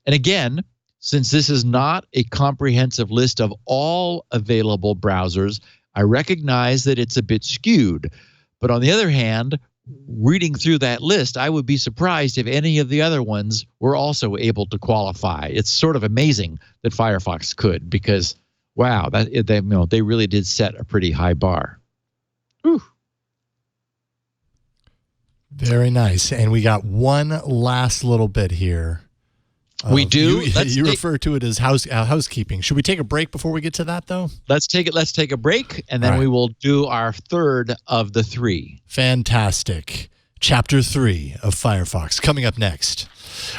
again, since this is not a comprehensive list of all available browsers, I recognize that it's a bit skewed. But on the other hand, reading through that list, I would be surprised if any of the other ones were also able to qualify. It's sort of amazing that Firefox could, because, wow, they really did set a pretty high bar. Whew. Very nice. And we got one last little bit here. We do. You refer to it as housekeeping. Should we take a break before we get to that, though? Let's take a break, and then we will do our third of the 3. Fantastic. Chapter 3 of Firefox coming up next.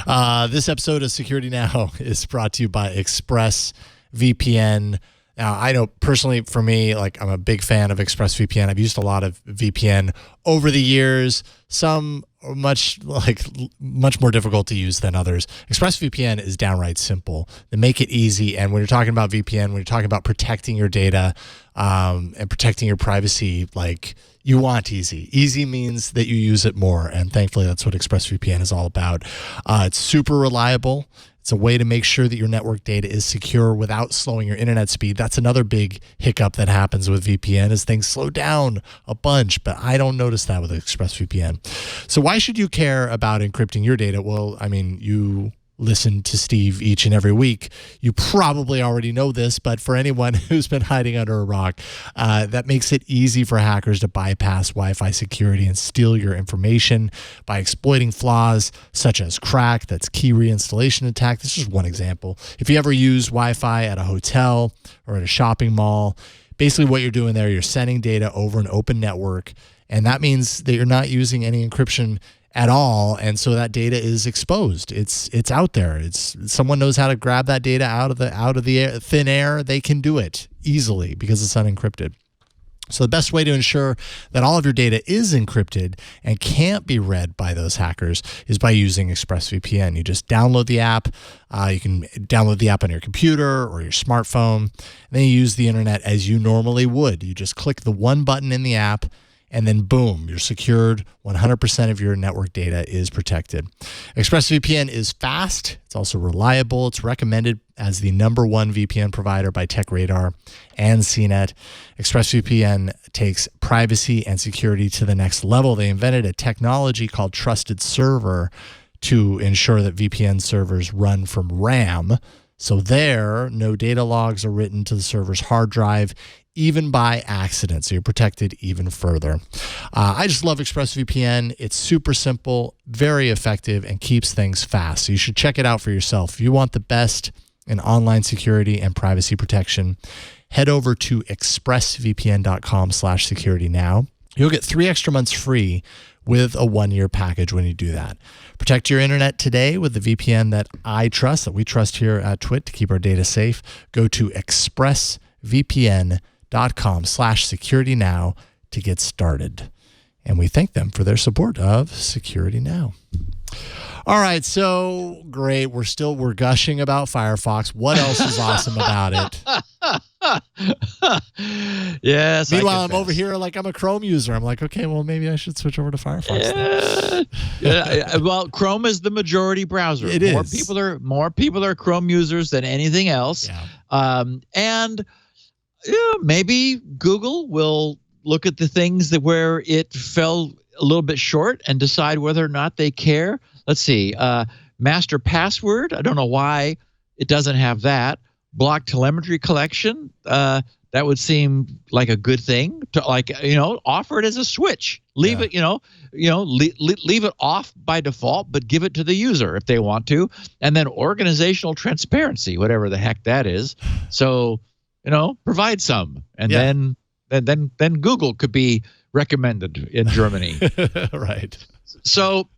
This episode of Security Now is brought to you by Expressvpn. Now, I know personally for me, I'm a big fan of Expressvpn. I've used a lot of VPN over the years. Some much more difficult to use than others. ExpressVPN is downright simple. They make it easy. And when you're talking about VPN, when you're talking about protecting your data and protecting your privacy, like, you want easy. Easy means that you use it more. And thankfully, that's what ExpressVPN is all about. It's super reliable. It's a way to make sure that your network data is secure without slowing your internet speed. That's another big hiccup that happens with VPN, is things slow down a bunch, but I don't notice that with ExpressVPN. So why should you care about encrypting your data? Well, I mean, you listen to Steve each and every week. You probably already know this, but for anyone who's been hiding under a rock, that makes it easy for hackers to bypass Wi-Fi security and steal your information by exploiting flaws such as crack, that's key reinstallation attack. This is one example. If you ever use Wi-Fi at a hotel or at a shopping mall, basically what you're doing there, you're sending data over an open network, and that means that you're not using any encryption at all, and so that data is exposed. It's out there. It's someone knows how to grab that data out of the thin air. They can do it easily because it's unencrypted. So the best way to ensure that all of your data is encrypted and can't be read by those hackers is by using ExpressVPN. You just download the app. You can download the app on your computer or your smartphone, and then you use the internet as you normally would. You just click the one button in the app, and then boom, you're secured. 100% of your network data is protected. ExpressVPN is fast. It's also reliable. It's recommended as the #1 VPN provider by TechRadar and CNET. ExpressVPN takes privacy and security to the next level. They invented a technology called Trusted Server to ensure that VPN servers run from RAM. So there, no data logs are written to the server's hard drive, even by accident, so you're protected even further. I just love ExpressVPN. It's super simple, very effective, and keeps things fast. So you should check it out for yourself. If you want the best in online security and privacy protection, head over to expressvpn.com/security now. You'll get 3 extra months free with a 1-year package when you do that. Protect your internet today with the VPN that I trust, that we trust here at TWiT to keep our data safe. Go to expressvpn.com/security now to get started. And we thank them for their support of Security Now. All right, so great. We're gushing about Firefox. What else is awesome about it? Yes. Meanwhile, I'm over here like I'm a Chrome user. I'm like, okay, well, maybe I should switch over to Firefox. Well, Chrome is the majority browser. It is. More people are Chrome users than anything else. Yeah. And maybe Google will look at the things where it fell a little bit short and decide whether or not they care. Let's see. Master password. I don't know why it doesn't have that. Block telemetry collection. That would seem like a good thing to, offer it as a switch. Leave it, leave it off by default, but give it to the user if they want to. And then organizational transparency, whatever the heck that is. So, provide some, and then Google could be recommended in Germany. Right. So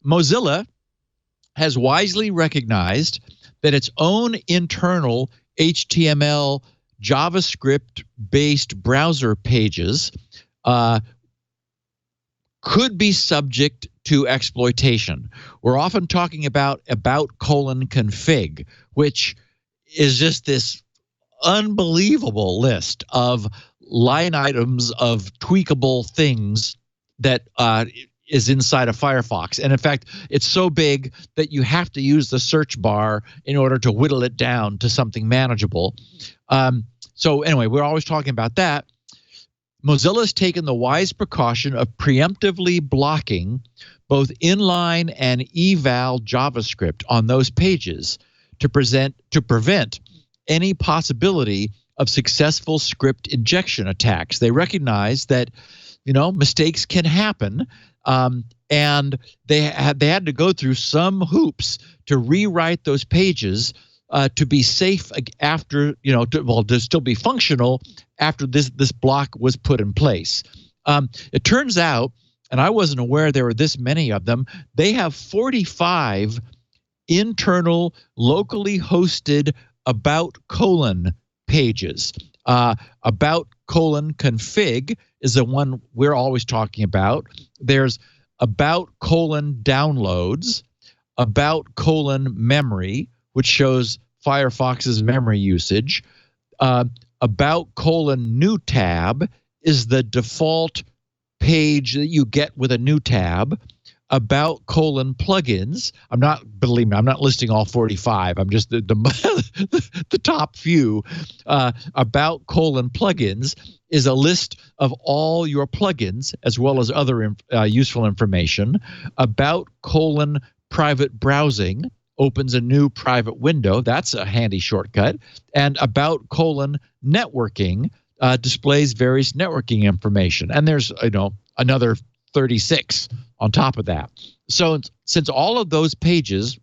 Mozilla has wisely recognized that its own internal HTML JavaScript-based browser pages could be subject to exploitation. We're often talking about config, which is just this unbelievable list of line items of tweakable things that is inside of Firefox. And in fact, it's so big that you have to use the search bar in order to whittle it down to something manageable. So anyway, we're always talking about that. Mozilla's taken the wise precaution of preemptively blocking both inline and eval JavaScript on those pages to prevent any possibility of successful script injection attacks. They recognize that, mistakes can happen, and they had to go through some hoops to rewrite those pages to be safe after, to still be functional after this block was put in place. It turns out, and I wasn't aware there were this many of them, they have 45 internal, locally hosted pages. Config is the one we're always talking about. There's about : downloads, about : memory, which shows Firefox's memory usage, about : new tab is the default page that you get with a new tab, about : plugins. Believe me, I'm not listing all 45. I'm just the top few. About : plugins is a list of all your plugins as well as other useful information. About : private browsing opens a new private window. That's a handy shortcut. And about : networking displays various networking information. And there's another 36 on top of that. So since all of those pages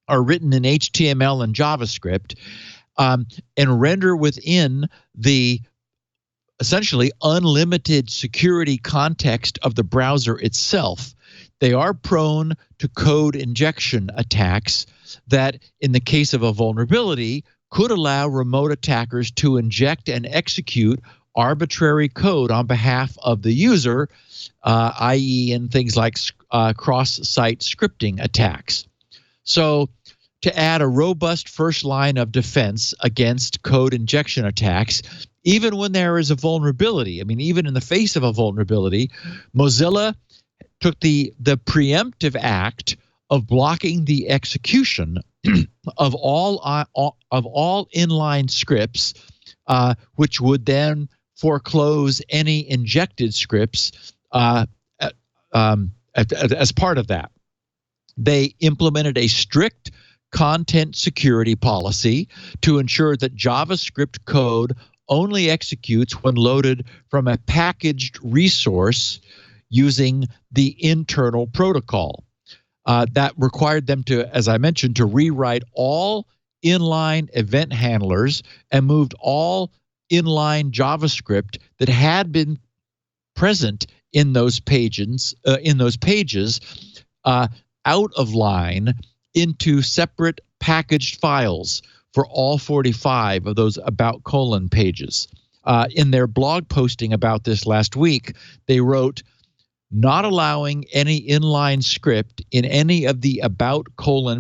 are written in HTML and JavaScript and render within the essentially unlimited security context of the browser itself, they are prone to code injection attacks that, in the case of a vulnerability, could allow remote attackers to inject and execute arbitrary code on behalf of the user, i.e. in things like cross-site scripting attacks. So to add a robust first line of defense against code injection attacks, even when there is a vulnerability, even in the face of a vulnerability, Mozilla took the preemptive act of blocking the execution of all inline scripts, which would then foreclose any injected scripts as part of that. They implemented a strict content security policy to ensure that JavaScript code only executes when loaded from a packaged resource using the internal protocol. That required them to, as I mentioned, to rewrite all inline event handlers and moved all inline JavaScript that had been present in those pages out of line into separate packaged files for all 45 of those about : pages. In their blog posting about this last week, they wrote, "Not allowing any inline script in any of the about :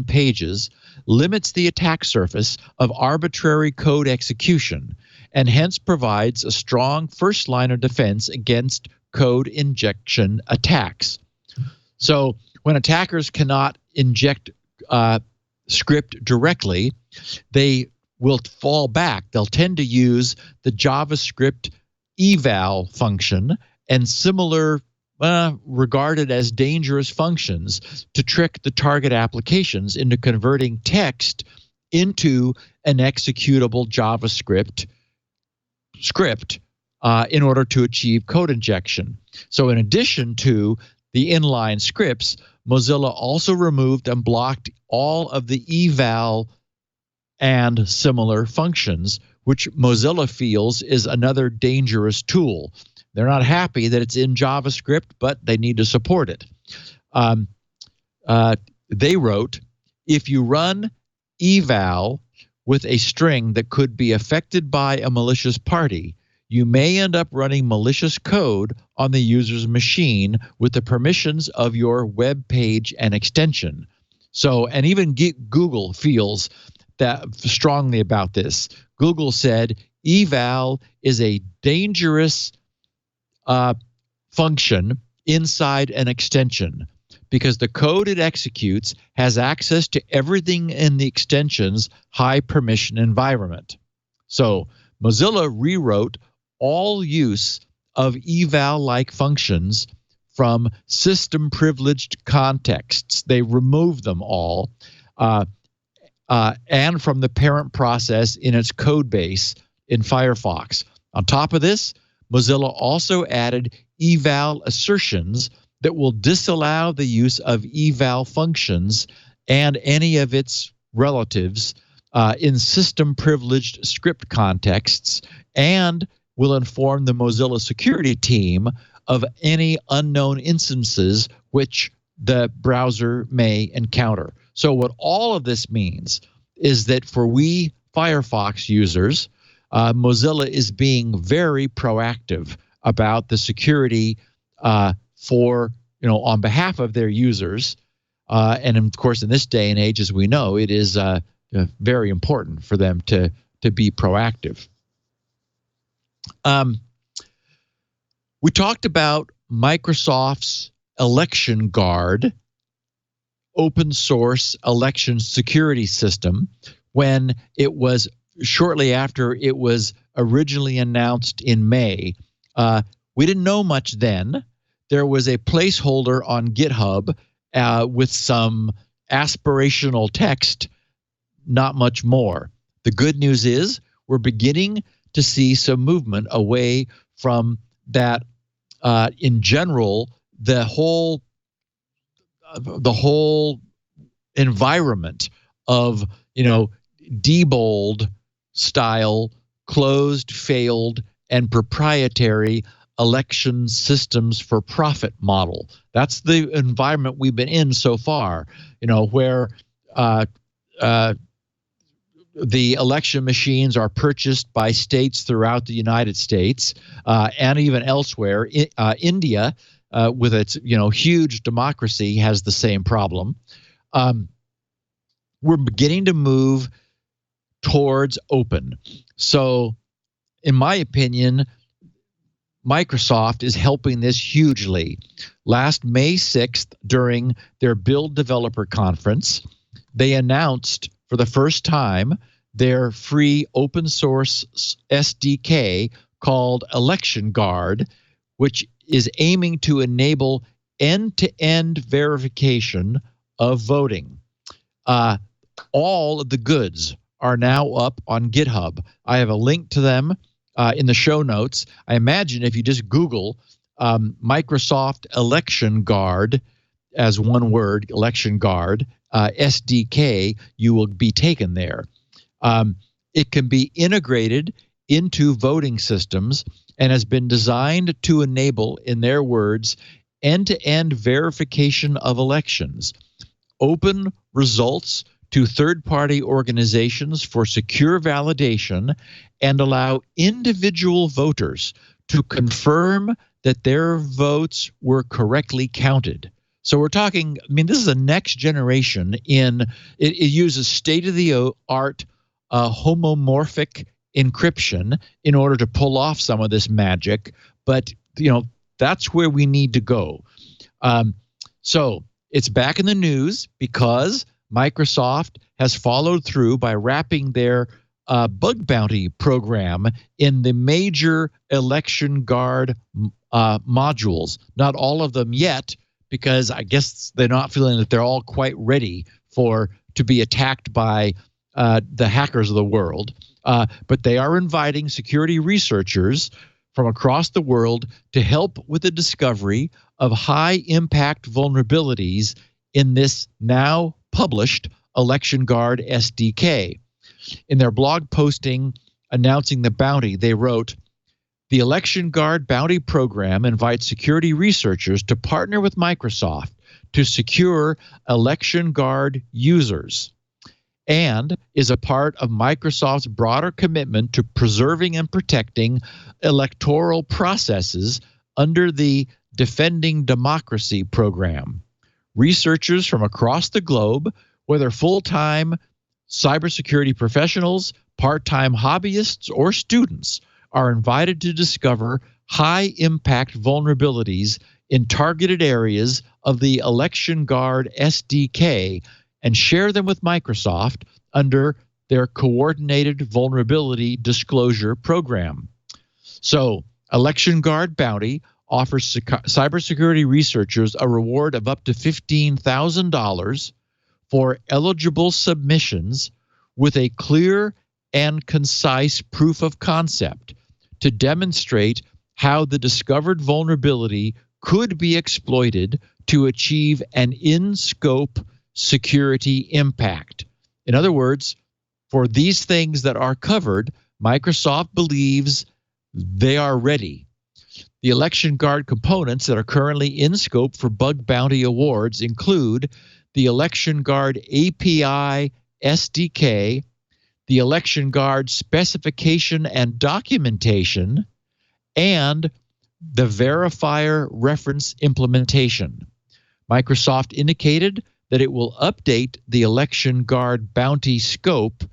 pages limits the attack surface of arbitrary code execution and hence provides a strong first line of defense against code injection attacks." So when attackers cannot inject script directly, they will fall back. They'll tend to use the JavaScript eval function and similar regarded as dangerous functions to trick the target applications into converting text into an executable JavaScript script in order to achieve code injection. So in addition to the inline scripts, Mozilla also removed and blocked all of the eval and similar functions, which Mozilla feels is another dangerous tool. They're not happy that it's in JavaScript, but they need to support it. They wrote, "If you run eval with a string that could be affected by a malicious party, you may end up running malicious code on the user's machine with the permissions of your web page and extension." So, and even Google feels that strongly about this. Google said eval is a dangerous function inside an extension because the code it executes has access to everything in the extension's high permission environment. So Mozilla rewrote all use of eval-like functions from system privileged contexts. They removed them all and from the parent process in its code base in Firefox. On top of this, Mozilla also added eval assertions that will disallow the use of eval functions and any of its relatives in system privileged script contexts, and will inform the Mozilla security team of any unknown instances which the browser may encounter. So what all of this means is that for we Firefox users, Mozilla is being very proactive about the security for on behalf of their users. And of course, in this day and age, as we know, it is very important for them to be proactive. We talked about Microsoft's ElectionGuard open source election security system when it was shortly after it was originally announced in May. We didn't know much then. There was a placeholder on GitHub with some aspirational text, not much more. The good news is we're beginning to see some movement away from that. In general, the whole environment of Diebold style closed, failed, and proprietary election systems for profit model. That's the environment we've been in so far, where the election machines are purchased by states throughout the United States and even elsewhere. India, with its huge democracy, has the same problem. We're beginning to move towards open. So, in my opinion, Microsoft is helping this hugely. Last May 6th, during their Build Developer Conference, they announced for the first time their free open source SDK called ElectionGuard, which is aiming to enable end-to-end verification of voting. All of the goods are now up on GitHub. I have a link to them in the show notes. I imagine if you just Google Microsoft ElectionGuard as one word, ElectionGuard, SDK, you will be taken there. It can be integrated into voting systems and has been designed to enable, in their words, end-to-end verification of elections, open results to third-party organizations for secure validation, and allow individual voters to confirm that their votes were correctly counted. So we're talking, this is a next generation it uses state-of-the-art homomorphic encryption in order to pull off some of this magic, but that's where we need to go. So it's back in the news because Microsoft has followed through by wrapping their bug bounty program in the major ElectionGuard modules. Not all of them yet, because I guess they're not feeling that they're all quite ready to be attacked by the hackers of the world. But they are inviting security researchers from across the world to help with the discovery of high-impact vulnerabilities in this now published ElectionGuard SDK. In their blog posting announcing the bounty, they wrote, "The ElectionGuard bounty program invites security researchers to partner with Microsoft to secure ElectionGuard users and is a part of Microsoft's broader commitment to preserving and protecting electoral processes under the Defending Democracy program. Researchers from across the globe, whether full-time cybersecurity professionals, part-time hobbyists, or students, are invited to discover high-impact vulnerabilities in targeted areas of the ElectionGuard SDK and share them with Microsoft under their Coordinated Vulnerability Disclosure Program." So, ElectionGuard Bounty offers cybersecurity researchers a reward of up to $15,000 for eligible submissions with a clear and concise proof of concept to demonstrate how the discovered vulnerability could be exploited to achieve an in-scope security impact. In other words, for these things that are covered, Microsoft believes they are ready. The ElectionGuard components that are currently in scope for bug bounty awards include the ElectionGuard API SDK, the ElectionGuard specification and documentation, and the verifier reference implementation. Microsoft indicated that it will update the ElectionGuard bounty scope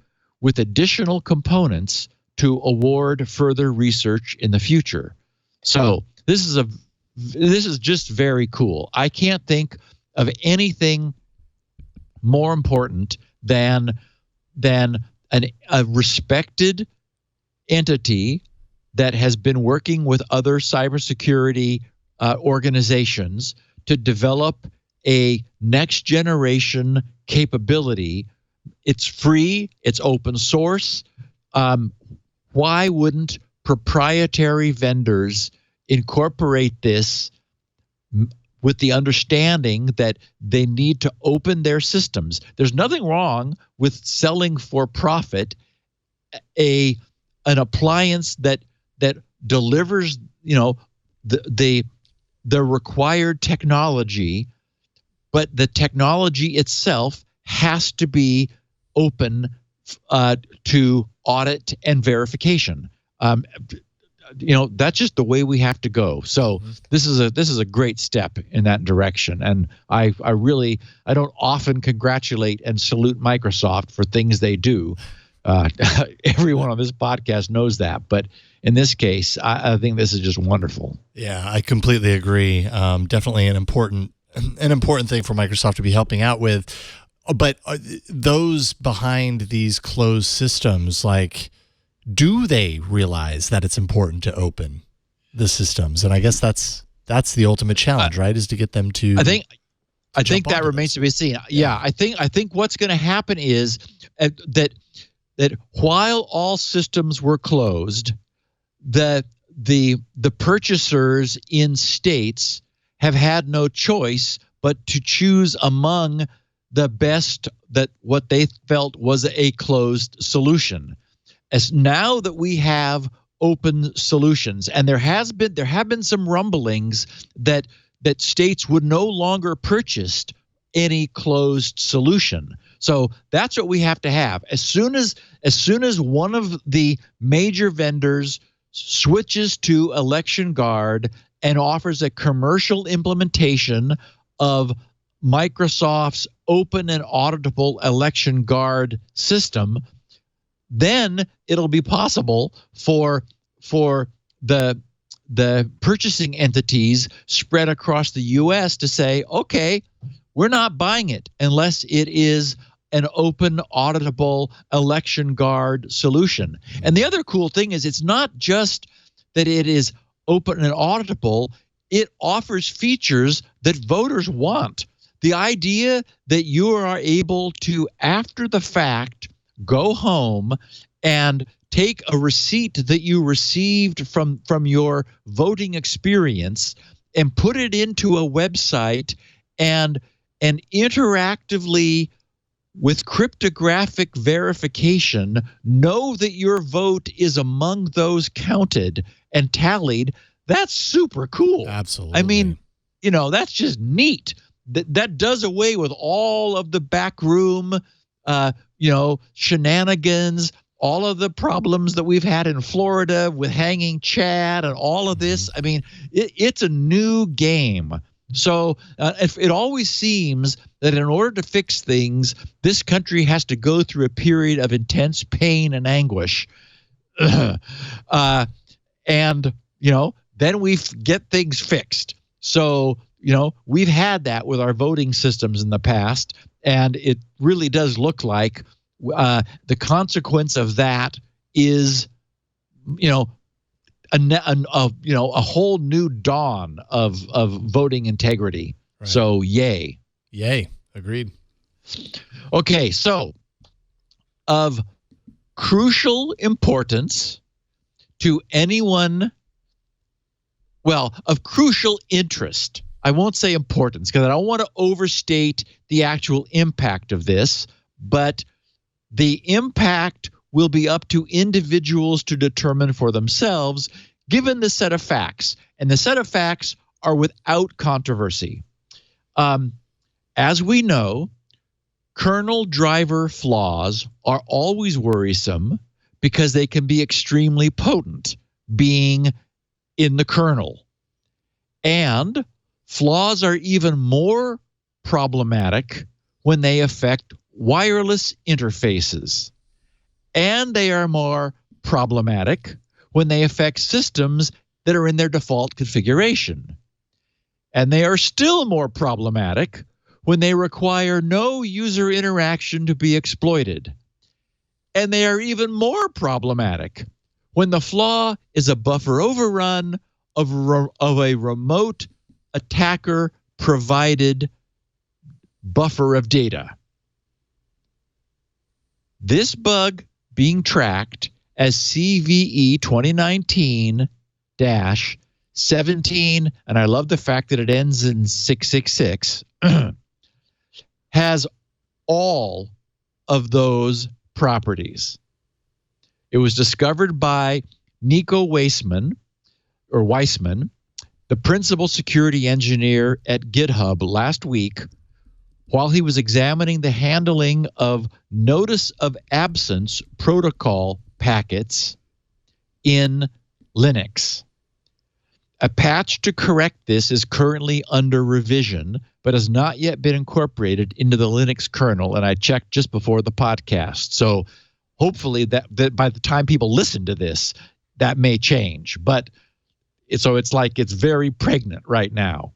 with additional components to award further research in the future. So this is just very cool. I can't think of anything more important than a respected entity that has been working with other cybersecurity organizations to develop a next generation capability. It's free, it's open source. Why wouldn't proprietary vendors incorporate this with the understanding that they need to open their systems? There's nothing wrong with selling for profit an appliance that delivers, the required technology, but the technology itself has to be open to audit and verification. That's just the way we have to go. So this is a great step in that direction. And I don't often congratulate and salute Microsoft for things they do. Everyone on this podcast knows that, but in this case, I think this is just wonderful. Yeah, I completely agree. Definitely an important thing for Microsoft to be helping out with. But those behind these closed systems, like, do they realize that it's important to open the systems? And I guess that's the ultimate challenge, right? Is to get them to. I think that remains to be seen. Yeah, I think what's going to happen is that while all systems were closed, the purchasers in states have had no choice but to choose among the best, that what they felt was a closed solution. As now that we have open solutions, and there have been some rumblings that states would no longer purchase any closed solution. So that's what we have to have. As soon as one of the major vendors switches to ElectionGuard and offers a commercial implementation of Microsoft's open and auditable ElectionGuard system, then it'll be possible for the purchasing entities spread across the U.S. to say, okay, we're not buying it unless it is an open, auditable ElectionGuard solution. And the other cool thing is it's not just that it is open and auditable, it offers features that voters want. The idea that you are able to, after the fact, go home and take a receipt that you received from your voting experience and put it into a website and interactively, with cryptographic verification, know that your vote is among those counted and tallied, that's super cool. Absolutely. I mean, that's just neat. That does away with all of the backroom, shenanigans, all of the problems that we've had in Florida with hanging Chad and all of this. I mean, it's a new game. So it always seems that in order to fix things, this country has to go through a period of intense pain and anguish. And then we get things fixed. So, we've had that with our voting systems in the past, and it really does look like the consequence of that is, a whole new dawn of voting integrity. Right. So, yay. Yay. Agreed. Okay, so of crucial importance to anyone, of crucial interest. I won't say importance because I don't want to overstate the actual impact of this, but the impact will be up to individuals to determine for themselves, given the set of facts. And the set of facts are without controversy. As we know, kernel driver flaws are always worrisome because they can be extremely potent, being in the kernel. And flaws are even more problematic when they affect wireless interfaces. And they are more problematic when they affect systems that are in their default configuration. And they are still more problematic when they require no user interaction to be exploited. And they are even more problematic when the flaw is a buffer overrun of a remote attacker provided buffer of data. This bug being tracked as CVE 2019-17, and I love the fact that it ends in 666, has all of those properties. It was discovered by Nico Weissman, the principal security engineer at GitHub last week, while he was examining the handling of notice of absence protocol packets in Linux. A patch to correct this is currently under revision, but has not yet been incorporated into the Linux kernel, and I checked just before the podcast. So hopefully that by the time people listen to this, that may change. But it's very pregnant right now.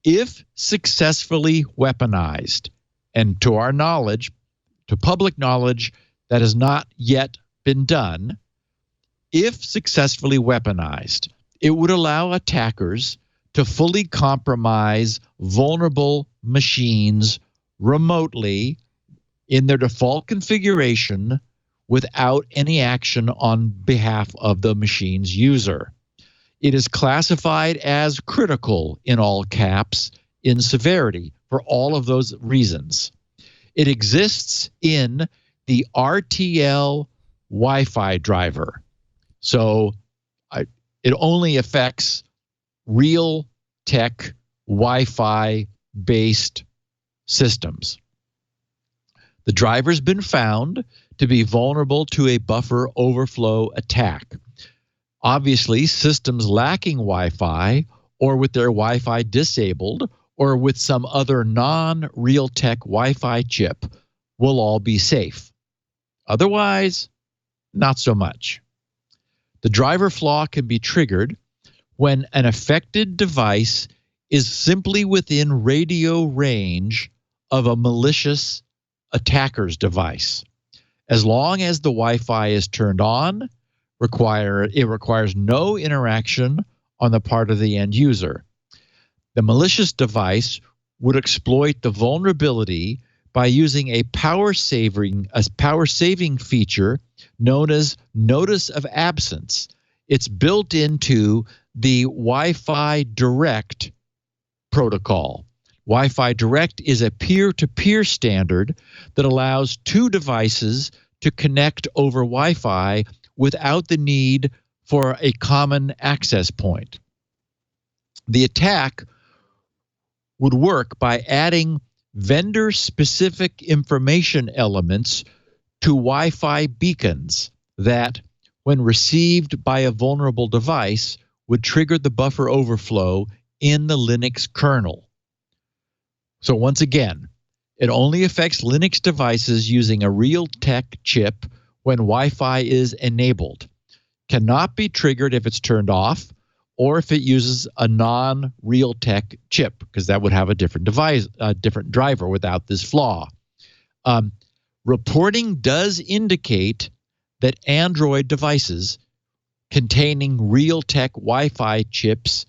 If successfully weaponized, and to our knowledge, to public knowledge, that has not yet been done, if successfully weaponized, it would allow attackers to fully compromise vulnerable machines remotely in their default configuration without any action on behalf of the machine's user. It is classified as critical in all caps in severity for all of those reasons. It exists in the RTL Wi-Fi driver. So it only affects Realtek Wi-Fi based systems. The driver's been found to be vulnerable to a buffer overflow attack. Obviously, systems lacking Wi-Fi or with their Wi-Fi disabled or with some other non-Realtek Wi-Fi chip will all be safe. Otherwise, not so much. The driver flaw can be triggered when an affected device is simply within radio range of a malicious attacker's device. As long as the Wi-Fi is turned on, it requires no interaction on the part of the end user. The malicious device would exploit the vulnerability by using a power saving feature known as notice of absence. It's built into the Wi-Fi Direct protocol. Wi-Fi Direct is a peer-to-peer standard that allows two devices to connect over Wi-Fi without the need for a common access point. The attack would work by adding vendor-specific information elements to Wi-Fi beacons that, when received by a vulnerable device, would trigger the buffer overflow in the Linux kernel. So once again, it only affects Linux devices using a Realtek chip when Wi-Fi is enabled. Cannot be triggered if it's turned off or if it uses a non-Realtek chip, because that would have a different device, a different driver without this flaw. Reporting does indicate that Android devices containing Realtek Wi-Fi chips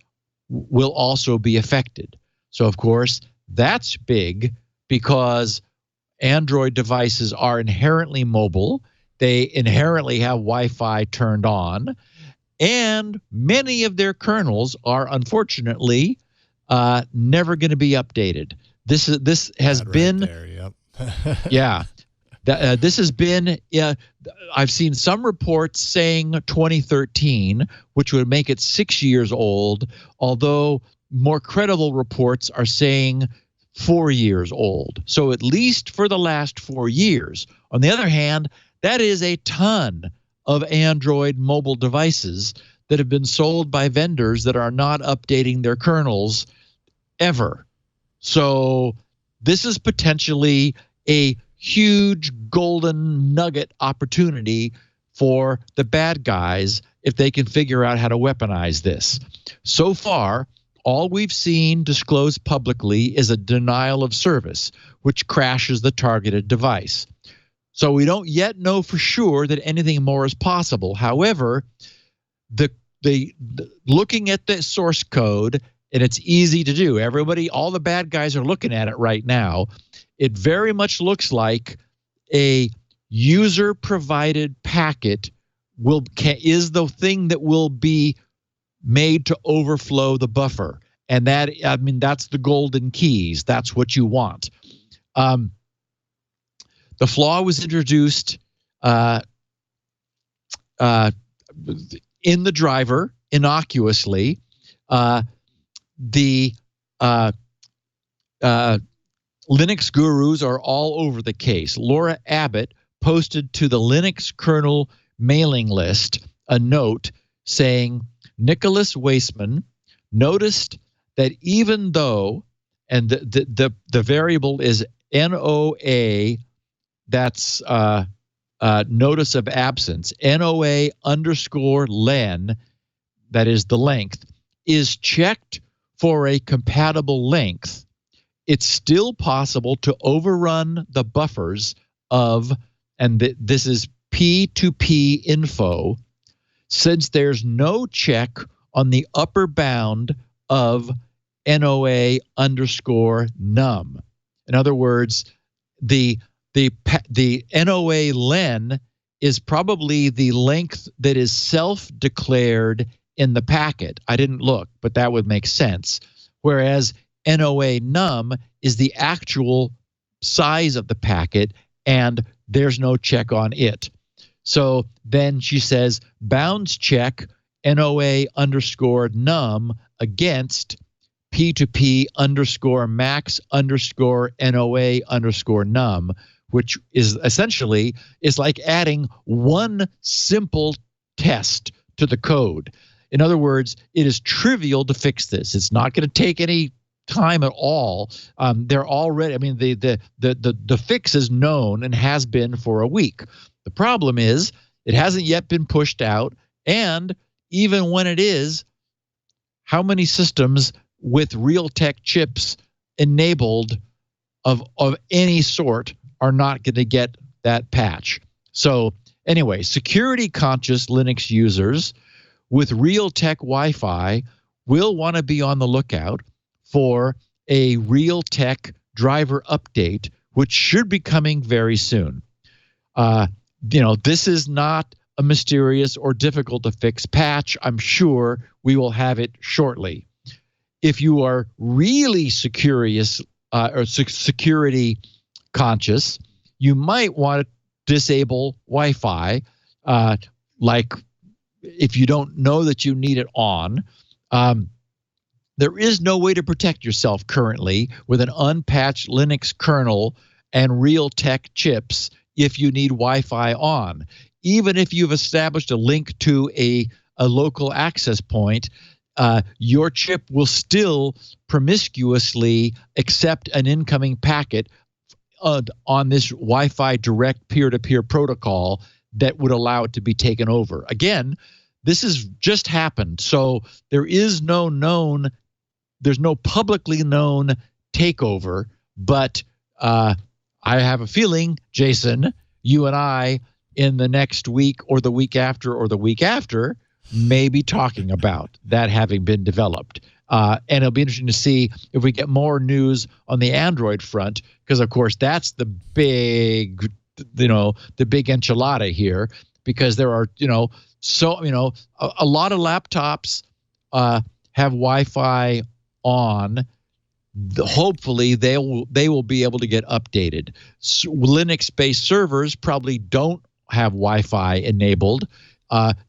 will also be affected. So, of course, that's big because Android devices are inherently mobile. They inherently have Wi-Fi turned on, and many of their kernels are unfortunately never going to be updated. This has been there, yep. yeah. This has been, I've seen some reports saying 2013, which would make it 6 years old, although more credible reports are saying 4 years old. So at least for the last 4 years. On the other hand, that is a ton of Android mobile devices that have been sold by vendors that are not updating their kernels ever. So this is potentially a huge golden nugget opportunity for the bad guys if they can figure out how to weaponize this. So far, all we've seen disclosed publicly is a denial of service, which crashes the targeted device. So we don't yet know for sure that anything more is possible. However, the looking at the source code, and it's easy to do. Everybody, all the bad guys are looking at it right now. It very much looks like a user-provided packet is the thing that will be made to overflow the buffer. And that, I mean, that's the golden keys. That's what you want. The flaw was introduced in the driver innocuously. The Linux gurus are all over the case. Laura Abbott posted to the Linux kernel mailing list a note saying Nicholas Waisman noticed that even though, and the variable is NOA, that's notice of absence, NOA underscore len, that is the length, is checked for a compatible length, it's still possible to overrun the buffers of, and this is P2P info, since there's no check on the upper bound of NOA underscore num. In other words, the NOA len is probably the length that is self-declared in the packet. I didn't look, but that would make sense. Whereas NOA num is the actual size of the packet, and there's no check on it. So then she says bounds check NOA underscore num against P2P underscore max underscore NOA underscore num, which is essentially is like adding one simple test to the code. In other words, it is trivial to fix this. It's not going to take any time at all. They're already, I mean, the fix is known and has been for a week. The problem is it hasn't yet been pushed out, and even when it is, how many systems with Realtek chips enabled of any sort are not going to get that patch? So anyway, security conscious Linux users with Realtek Wi-Fi will want to be on the lookout for a Realtek driver update, which should be coming very soon. This is not a mysterious or difficult to fix patch. I'm sure we will have it shortly. If you are really security conscious, you might want to disable Wi-Fi, like if you don't know that you need it on. There is no way to protect yourself currently with an unpatched Linux kernel and Realtek chips if you need Wi-Fi on. Even if you've established a link to a local access point, your chip will still promiscuously accept an incoming packet on this Wi-Fi direct peer-to-peer protocol that would allow it to be taken over. Again, this has just happened, so there's no publicly known takeover, but I have a feeling, Jason, you and I, in the next week or the week after, may be talking about that having been developed. And it'll be interesting to see if we get more news on the Android front, because of course that's the big enchilada here, because there are, a lot of laptops have Wi-Fi on. Hopefully they will be able to get updated. Linux-based servers probably don't have Wi-Fi enabled.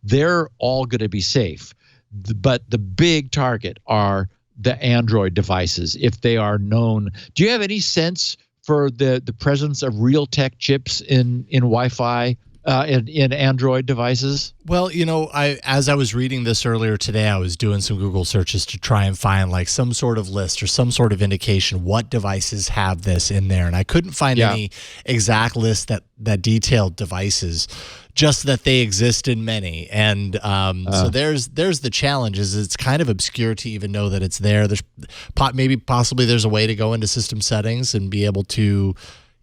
They're all going to be safe. But the big target are the Android devices, if they are known. Do you have any sense for the presence of Realtek chips in Wi-Fi in Android devices? Well, as I was reading this earlier today, I was doing some Google searches to try and find like some sort of list or some sort of indication what devices have this in there, and I couldn't find any exact list that detailed devices, just that they exist in many. And so there's the challenge is it's kind of obscure to even know that it's there. There's possibly there's a way to go into system settings and be able to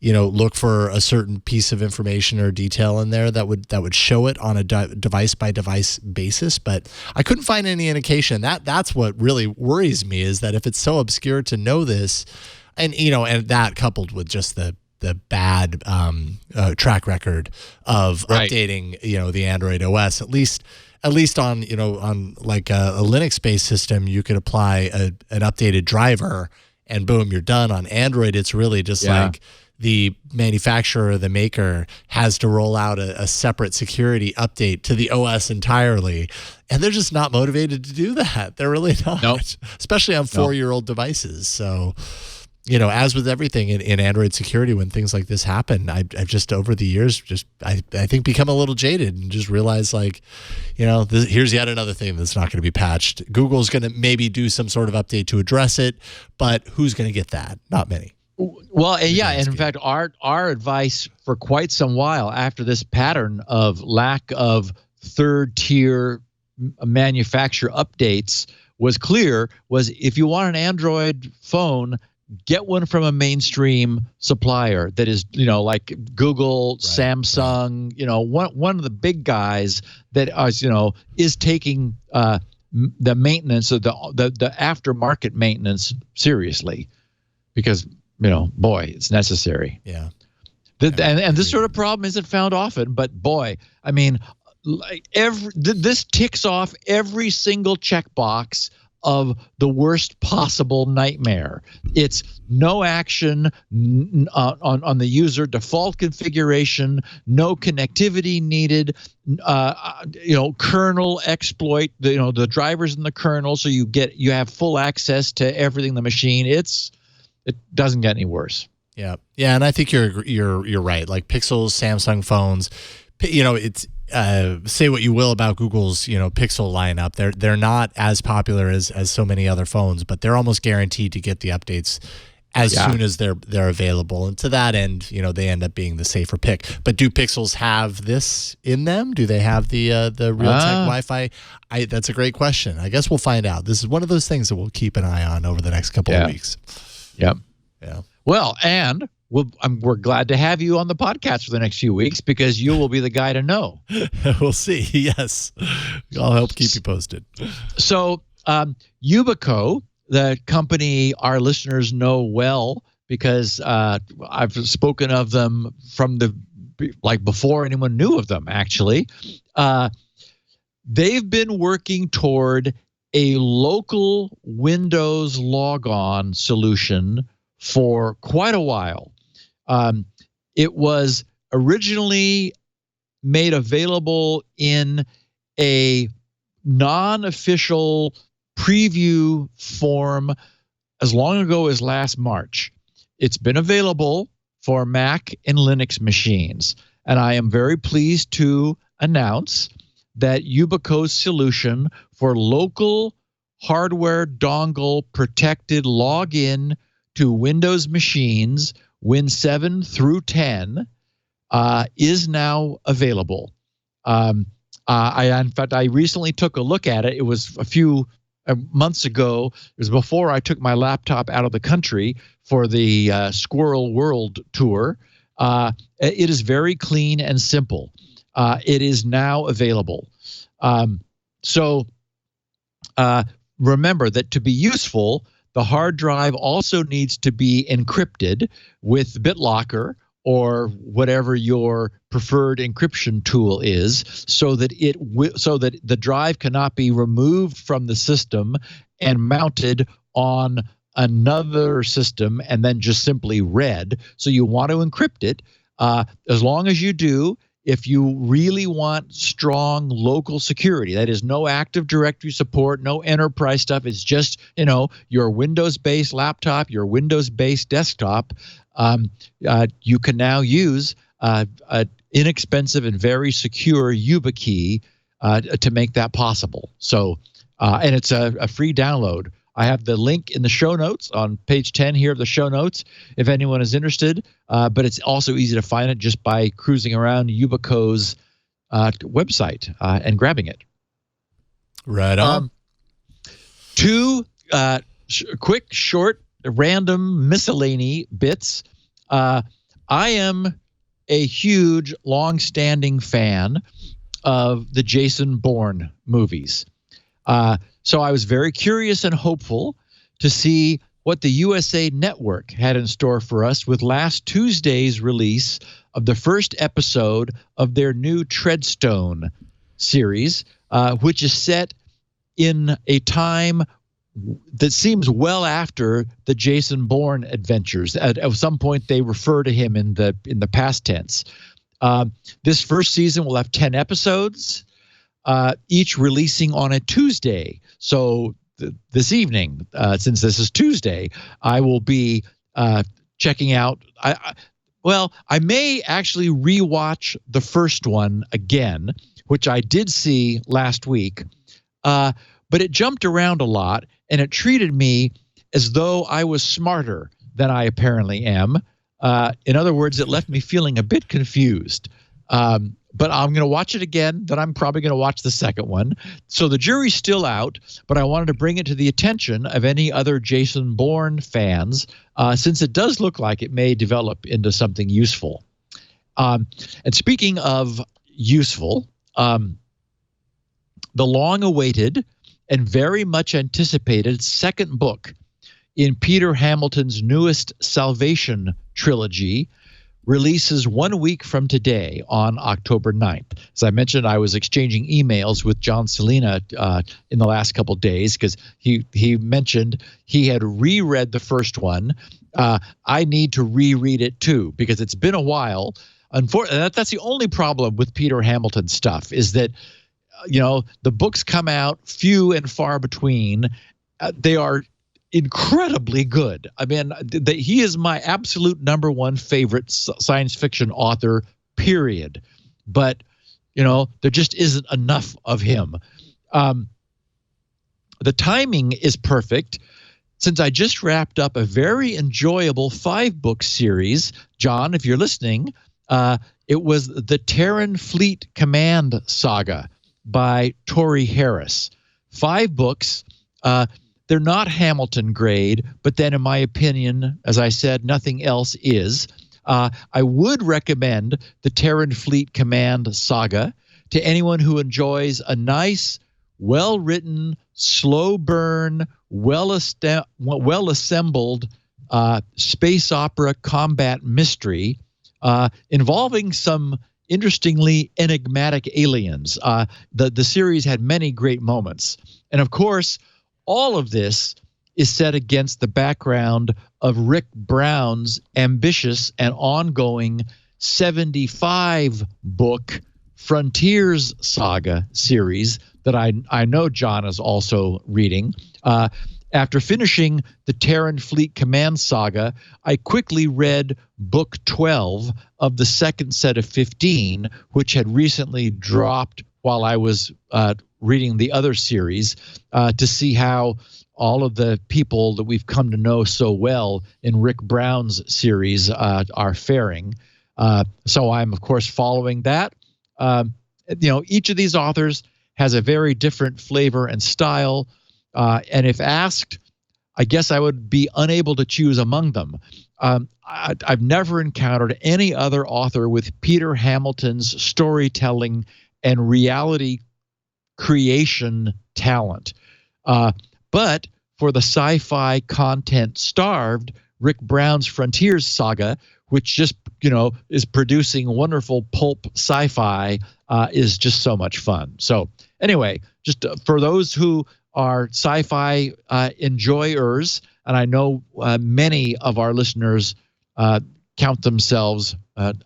look for a certain piece of information or detail in there that would show it on a device by device basis, but I couldn't find any indication. That's what really worries me, is that if it's so obscure to know this, and that coupled with just the bad track record of updating the Android OS, at least on on like a Linux based system, you could apply an updated driver and boom, you're done. On Android, it's really just like the manufacturer or the maker has to roll out a separate security update to the OS entirely. And they're just not motivated to do that. They're really not, especially on 4-year-old devices. So, as with everything in Android security, when things like this happen, I've just over the years, I think become a little jaded and just realize here's yet another thing that's not going to be patched. Google's going to maybe do some sort of update to address it, but who's going to get that? Not many. Well, and in fact, our advice for quite some while after this pattern of lack of third-tier manufacturer updates was clear, was if you want an Android phone, get one from a mainstream supplier that is, like Google, Samsung, one of the big guys that is taking the maintenance of the aftermarket maintenance seriously, because boy, it's necessary. Yeah. And this sort of problem isn't found often, but boy, I mean, this ticks off every single checkbox of the worst possible nightmare. It's no action on the user default configuration, no connectivity needed, kernel exploit, the drivers in the kernel, so you have full access to everything in the machine. It doesn't get any worse. Yeah, and I think you're right. Like Pixels, Samsung phones, it's say what you will about Google's Pixel lineup. They're not as popular as so many other phones, but they're almost guaranteed to get the updates as soon as they're available. And to that end, they end up being the safer pick. But do Pixels have this in them? Do they have the Realtek Wi-Fi? That's a great question. I guess we'll find out. This is one of those things that we'll keep an eye on over the next couple of weeks. Yep. Yeah. Well, and we're glad to have you on the podcast for the next few weeks, because you will be the guy to know. We'll see. Yes. I'll help keep you posted. So Yubikey, the company our listeners know well, because I've spoken of them from before anyone knew of them, actually. They've been working toward a local Windows Logon solution for quite a while. It was originally made available in a non-official preview form as long ago as last March. It's been available for Mac and Linux machines, and I am very pleased to announce that Yubikey's solution for local hardware dongle protected login to Windows machines, Win 7 through 10, is now available. In fact, I recently took a look at it. It was a few months ago. It was before I took my laptop out of the country for the Squirrel World tour. It is very clean and simple. It is now available. So remember that to be useful, the hard drive also needs to be encrypted with BitLocker or whatever your preferred encryption tool is, so that the drive cannot be removed from the system and mounted on another system and then just simply read. So you want to encrypt it. As long as you do, if you really want strong local security, that is no Active Directory support, no enterprise stuff, it's just, your Windows-based laptop, your Windows-based desktop, you can now use inexpensive and very secure Yubikey to make that possible. So, and it's a free download. I have the link in the show notes on page 10 here of the show notes if anyone is interested. But it's also easy to find it just by cruising around Yubico's website and grabbing it. Right on. Two quick, short, random miscellany bits. I am a huge, long-standing fan of the Jason Bourne movies. So I was very curious and hopeful to see what the USA Network had in store for us with last Tuesday's release of the first episode of their new Treadstone series, which is set in a time that seems well after the Jason Bourne adventures. At some point, they refer to him in the past tense. This first season will have 10 episodes, each releasing on a Tuesday. So this evening, since this is Tuesday, I will be checking out. I may actually rewatch the first one again, which I did see last week, but it jumped around a lot, and it treated me as though I was smarter than I apparently am. In other words, it left me feeling a bit confused. But I'm going to watch it again. Then I'm probably going to watch the second one. So the jury's still out, but I wanted to bring it to the attention of any other Jason Bourne fans, since it does look like it may develop into something useful. And speaking of useful, the long-awaited and very much anticipated second book in Peter Hamilton's newest Salvation trilogy releases 1 week from today on October 9th. As I mentioned, I was exchanging emails with John Selena in the last couple of days because he mentioned he had reread the first one. I need to reread it too because it's been a while. Unfortunately, that's the only problem with Peter Hamilton stuff is that, the books come out few and far between. They are incredibly good. I mean, he is my absolute number one favorite science fiction author, period. But, there just isn't enough of him. The timing is perfect since I just wrapped up a very enjoyable 5-book series. John, if you're listening, it was the Terran Fleet Command Saga by Tori Harris. 5 books. They're not Hamilton grade, but then in my opinion, as I said, nothing else is. I would recommend the Terran Fleet Command Saga to anyone who enjoys a nice, well-written, slow burn, well-assembled space opera combat mystery involving some interestingly enigmatic aliens. The series had many great moments. And of course, all of this is set against the background of Rick Brown's ambitious and ongoing 75-book Frontiers Saga series that I know John is also reading. After finishing the Terran Fleet Command Saga, I quickly read Book 12 of the second set of 15, which had recently dropped while I was reading the other series, to see how all of the people that we've come to know so well in Rick Brown's series are faring. So I'm, of course, following that. Each of these authors has a very different flavor and style. And if asked, I guess I would be unable to choose among them. I've never encountered any other author with Peter Hamilton's storytelling and reality creation talent. But for the sci-fi content starved, Rick Brown's Frontiers Saga, which just, is producing wonderful pulp sci-fi, is just so much fun. So anyway, just for those who are sci-fi enjoyers, and I know many of our listeners count themselves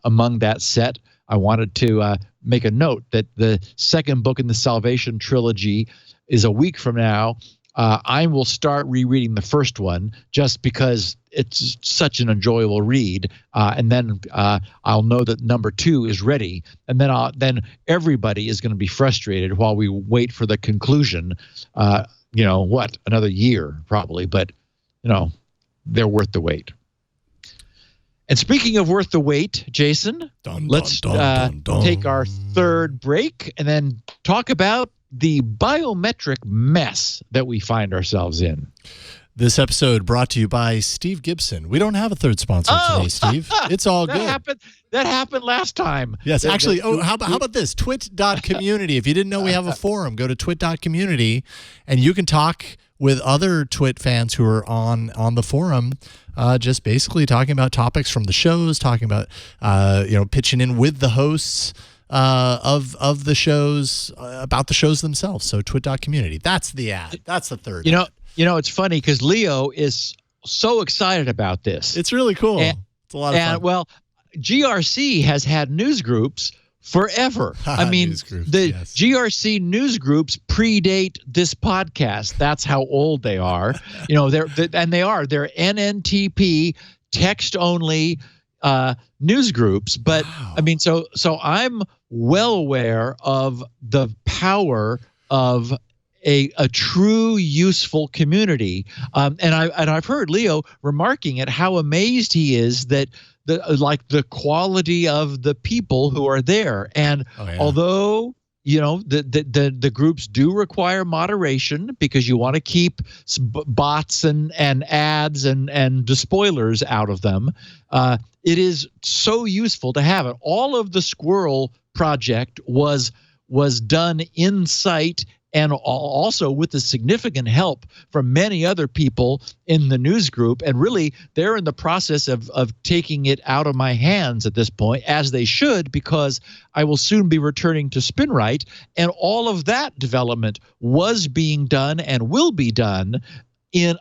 among that set, I wanted to make a note that the second book in the Salvation trilogy is a week from now I will start rereading the first one just because it's such an enjoyable read, and then I'll know that number 2 is ready, and then everybody is going to be frustrated while we wait for the conclusion. Another year probably, but they're worth the wait. And speaking of worth the wait, Jason, let's take our third break and then talk about the biometric mess that we find ourselves in. This episode brought to you by Steve Gibson. We don't have a third sponsor today, Steve. It's all good. That happened last time. Yes, actually. How about this? Twit.community. If you didn't know we have a forum, go to twit.community, and you can talk with other Twit fans who are on the forum, just basically talking about topics from the shows, talking about pitching in with the hosts of the shows, about the shows themselves. So twit.community. That's the ad. That's the third. It's funny because Leo is so excited about this. It's really cool. It's a lot of fun. Well, GRC has had news groups forever. I mean, GRC news groups predate this podcast. That's how old they are. They're NNTP text only news groups. But wow. I mean, so I'm well aware of the power of a true useful community, and I've heard Leo remarking at how amazed he is that the quality of the people who are there, and although the groups do require moderation because you want to keep bots and ads and despoilers out of them, it is so useful to have it. All of the Squirrel project was done in sight, and also with the significant help from many other people in the news group. And really, they're in the process of taking it out of my hands at this point, as they should, because I will soon be returning to SpinRite. And all of that development was being done and will be done in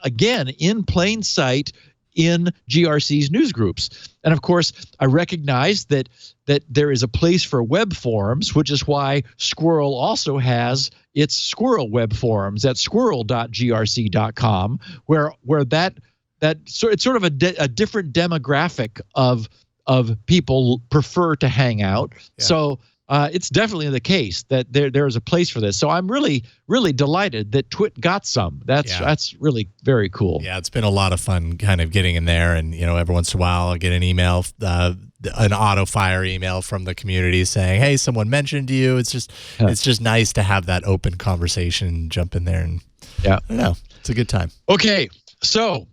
plain sight in GRC's news groups. And of course, I recognize that there is a place for web forums, which is why Squirrel also has its Squirrel web forums at squirrel.grc.com, where it's sort of a different demographic of people prefer to hang out. Yeah. So it's definitely the case that there is a place for this. So I'm really, really delighted that Twit got some. That's really very cool. Yeah, it's been a lot of fun kind of getting in there, and every once in a while I'll get an email, an auto fire email from the community saying, "Hey, someone mentioned you." It's just nice to have that open conversation, jump in there, and I don't know, it's a good time. Okay, so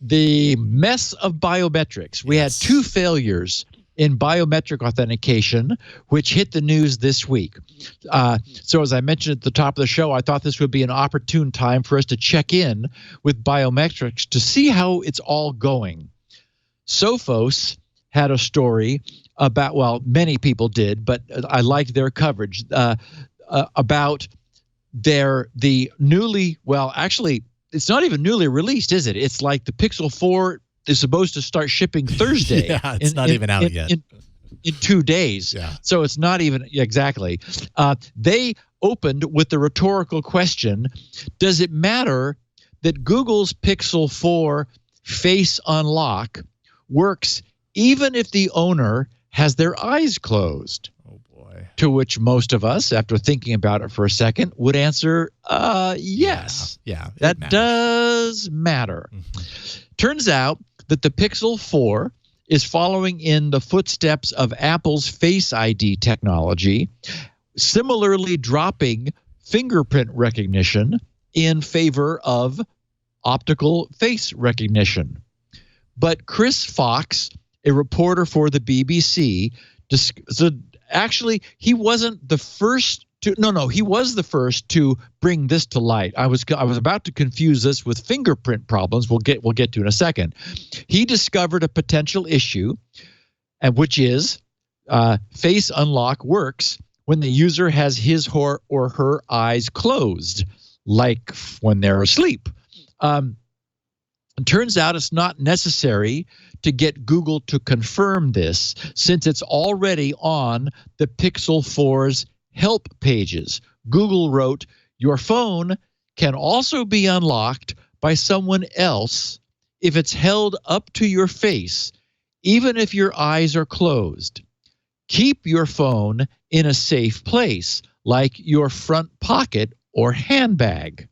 the mess of biometrics. We had 2 failures in biometric authentication, which hit the news this week. So as I mentioned at the top of the show, I thought this would be an opportune time for us to check in with biometrics to see how it's all going. Sophos had a story about, well, many people did, but I liked their coverage, about the newly, well, actually, it's not even newly released, is it? It's like the Pixel 4 is supposed to start shipping Thursday. Yeah, it's not even out yet. In 2 days. Yeah. So it's not even exactly. They opened with the rhetorical question, does it matter that Google's Pixel 4 Face Unlock works even if the owner has their eyes closed? Oh, boy. To which most of us, after thinking about it for a second, would answer, yes. Yeah, that does matter. Mm-hmm. Turns out that the Pixel 4 is following in the footsteps of Apple's Face ID technology, similarly dropping fingerprint recognition in favor of optical face recognition. But Chris Fox, a reporter for the BBC, actually, he wasn't the first to, he was the first to bring this to light. I was about to confuse this with fingerprint problems. We'll get to in a second. He discovered a potential issue, and which is Face Unlock works when the user has his or her eyes closed, like when they're asleep. It turns out it's not necessary to get Google to confirm this, since it's already on the Pixel 4's help pages. Google wrote, your phone can also be unlocked by someone else if it's held up to your face, even if your eyes are closed. Keep your phone in a safe place, like your front pocket or handbag.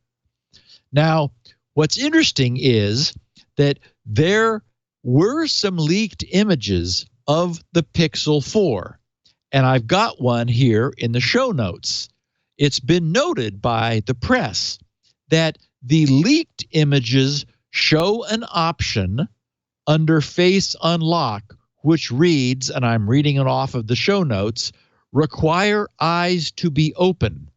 Now, what's interesting is that there were some leaked images of the Pixel 4, and I've got one here in the show notes. It's been noted by the press that the leaked images show an option under Face Unlock, which reads, and I'm reading it off of the show notes, require eyes to be open.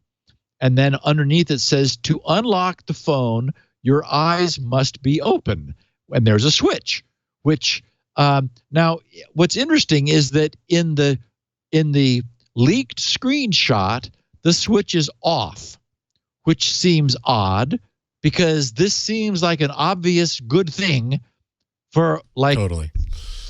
And then underneath it says, to unlock the phone, your eyes must be open. And there's a switch, which now what's interesting is that in the leaked screenshot, the switch is off, which seems odd because this seems like an obvious good thing for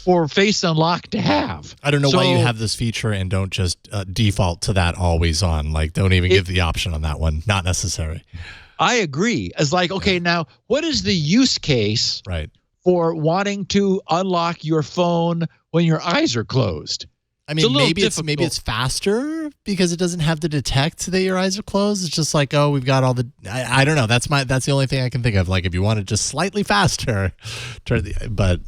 for Face Unlock to have. I don't know why you have this feature and don't just default to that always on. Like, don't even give the option on that one. Not necessary. I agree. It's like, okay, now what is the use case for wanting to unlock your phone when your eyes are closed? I mean, maybe it's faster because it doesn't have to detect that your eyes are closed. It's just like, oh, we've got all the. I don't know. That's the only thing I can think of. Like, if you want it just slightly faster, but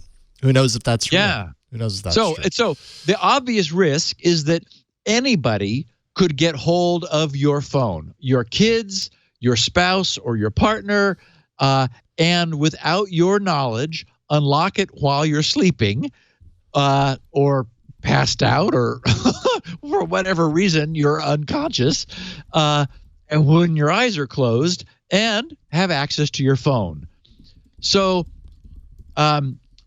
who knows if that's true? Yeah. Who knows if that's true? So the obvious risk is that anybody could get hold of your phone, your kids, your spouse, or your partner, and without your knowledge, unlock it while you're sleeping, or passed out, or for whatever reason you're unconscious, and when your eyes are closed, and have access to your phone. So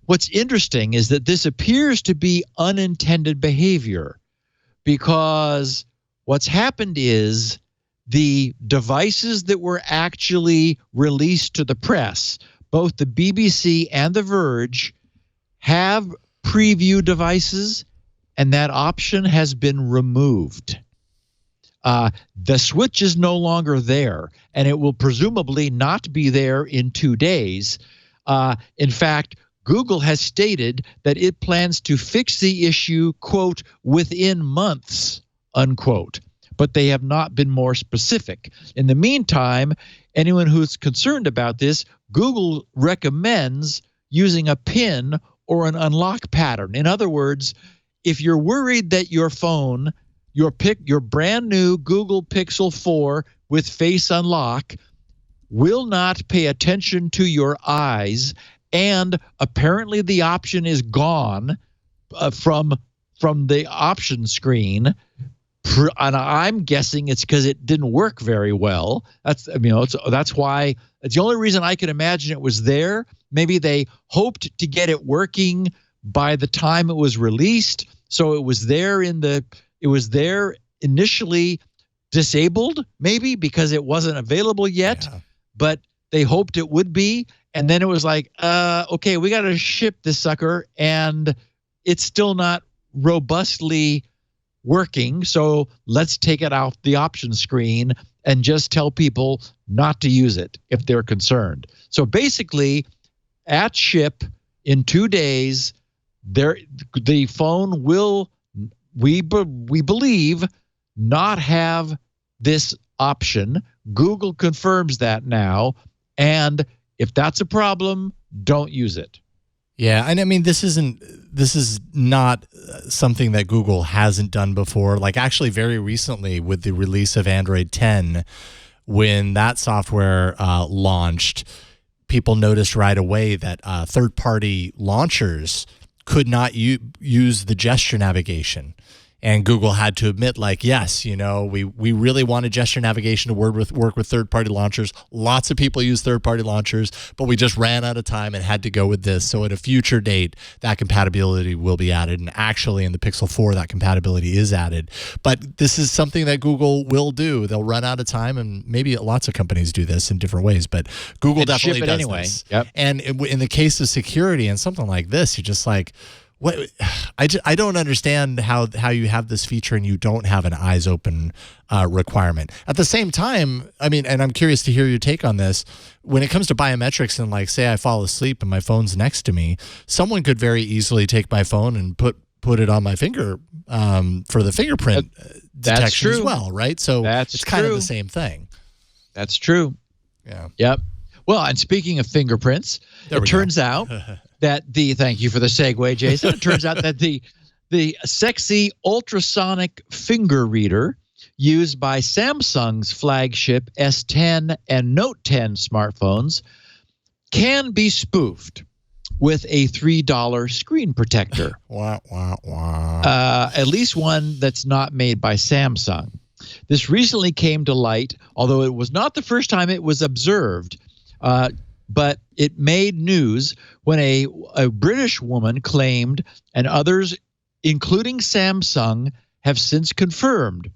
what's interesting is that this appears to be unintended behavior, because what's happened is the devices that were actually released to the press, both the BBC and The Verge, have preview devices, and that option has been removed. The switch is no longer there, and it will presumably not be there in 2 days. In fact, Google has stated that it plans to fix the issue, quote, within months, unquote. But they have not been more specific. In the meantime, anyone who's concerned about this, Google recommends using a PIN or an unlock pattern. In other words, if you're worried that your phone, your brand new Google Pixel 4 with Face Unlock will not pay attention to your eyes, and apparently the option is gone from the option screen, and I'm guessing it's because it didn't work very well. That's why it's the only reason I can imagine it was there. Maybe they hoped to get it working by the time it was released, so it was there initially disabled, maybe because it wasn't available yet, but they hoped it would be, and then it was like, okay, we got to ship this sucker, and it's still not robustly working, so let's take it off the option screen and just tell people not to use it if they're concerned. So basically, at ship in 2 days, the phone will, we believe, not have this option. Google confirms that now, and if that's a problem, don't use it. Yeah, and I mean, this is not something that Google hasn't done before. Like, actually, very recently with the release of Android 10, when that software launched, people noticed right away that third-party launchers could not use the gesture navigation. And Google had to admit, like, yes, we really wanted gesture navigation to work with third-party launchers. Lots of people use third-party launchers, but we just ran out of time and had to go with this. So at a future date, that compatibility will be added. And actually, in the Pixel 4, that compatibility is added. But this is something that Google will do. They'll run out of time, and maybe lots of companies do this in different ways. But Google definitely does anyway. this. Yep. And in the case of security and something like this, you're just like, I don't understand how you have this feature and you don't have an eyes open requirement. At the same time, I mean, and I'm curious to hear your take on this. When it comes to biometrics and like, say I fall asleep and my phone's next to me, someone could very easily take my phone and put it on my finger for the fingerprint detection as well, right? So it's kind of the same thing. That's true. Yeah. Yep. Well, and speaking of fingerprints, it turns out that thank you for the segue, Jason. It turns out that the sexy ultrasonic finger reader used by Samsung's flagship S10 and Note 10 smartphones can be spoofed with a $3 screen protector. At least one that's not made by Samsung. This recently came to light, although it was not the first time it was observed. But it made news when a British woman claimed, and others, including Samsung, have since confirmed,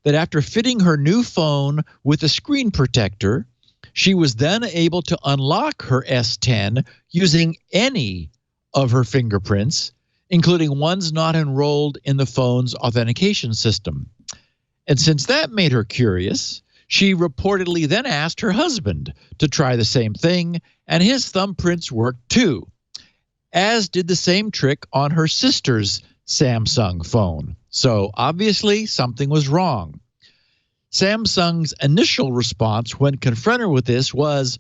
that after fitting her new phone with a screen protector, she was then able to unlock her S10 using any of her fingerprints, including ones not enrolled in the phone's authentication system. And since that made her curious, she reportedly then asked her husband to try the same thing, and his thumbprints worked too, as did the same trick on her sister's Samsung phone. So obviously something was wrong. Samsung's initial response when confronted with this was,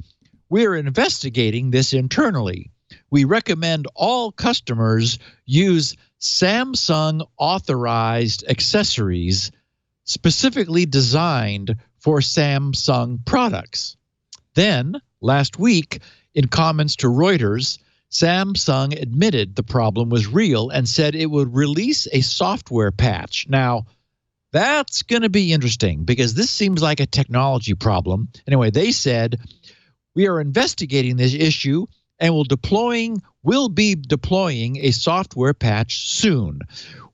"We're investigating this internally. We recommend all customers use Samsung authorized accessories specifically designed for Samsung products." Then, last week, in comments to Reuters, Samsung admitted the problem was real and said it would release a software patch. Now, that's going to be interesting because this seems like a technology problem. Anyway, they said, "We are investigating this issue and will be deploying a software patch soon.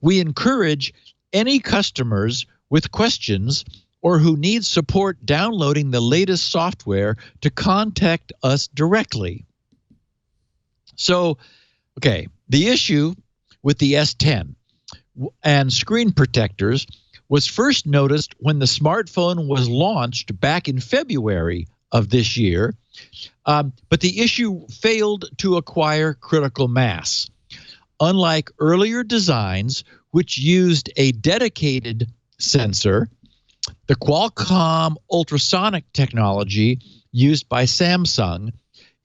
We encourage any customers with questions or who need support downloading the latest software to contact us directly." So, okay, the issue with the S10 and screen protectors was first noticed when the smartphone was launched back in February of this year, but the issue failed to acquire critical mass. Unlike earlier designs, which used a dedicated sensor, the Qualcomm ultrasonic technology used by Samsung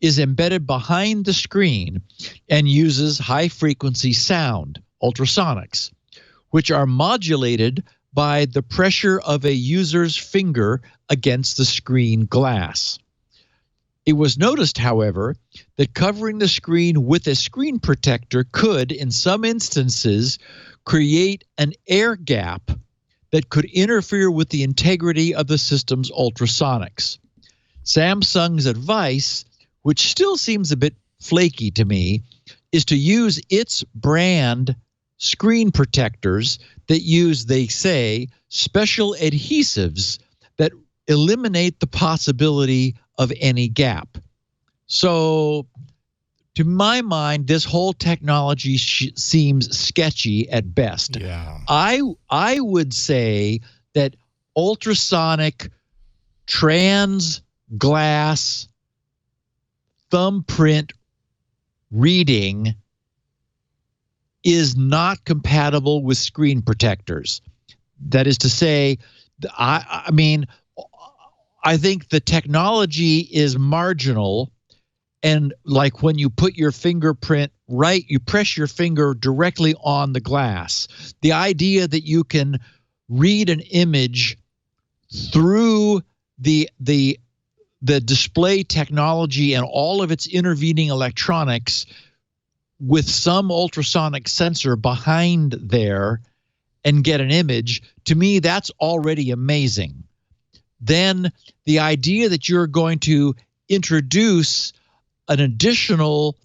is embedded behind the screen and uses high-frequency sound, ultrasonics, which are modulated by the pressure of a user's finger against the screen glass. It was noticed, however, that covering the screen with a screen protector could, in some instances, create an air gap that could interfere with the integrity of the system's ultrasonics. Samsung's advice, which still seems a bit flaky to me, is to use its brand screen protectors that use, they say, special adhesives that eliminate the possibility of any gap. So, to my mind, this whole technology seems sketchy at best. Yeah. I would say that ultrasonic trans glass thumbprint reading is not compatible with screen protectors. That is to say, I mean, I think the technology is marginal. And like when you put your fingerprint you press your finger directly on the glass. The idea that you can read an image through the display technology and all of its intervening electronics with some ultrasonic sensor behind there and get an image, to me, that's already amazing. Then the idea that you're going to introduce an additional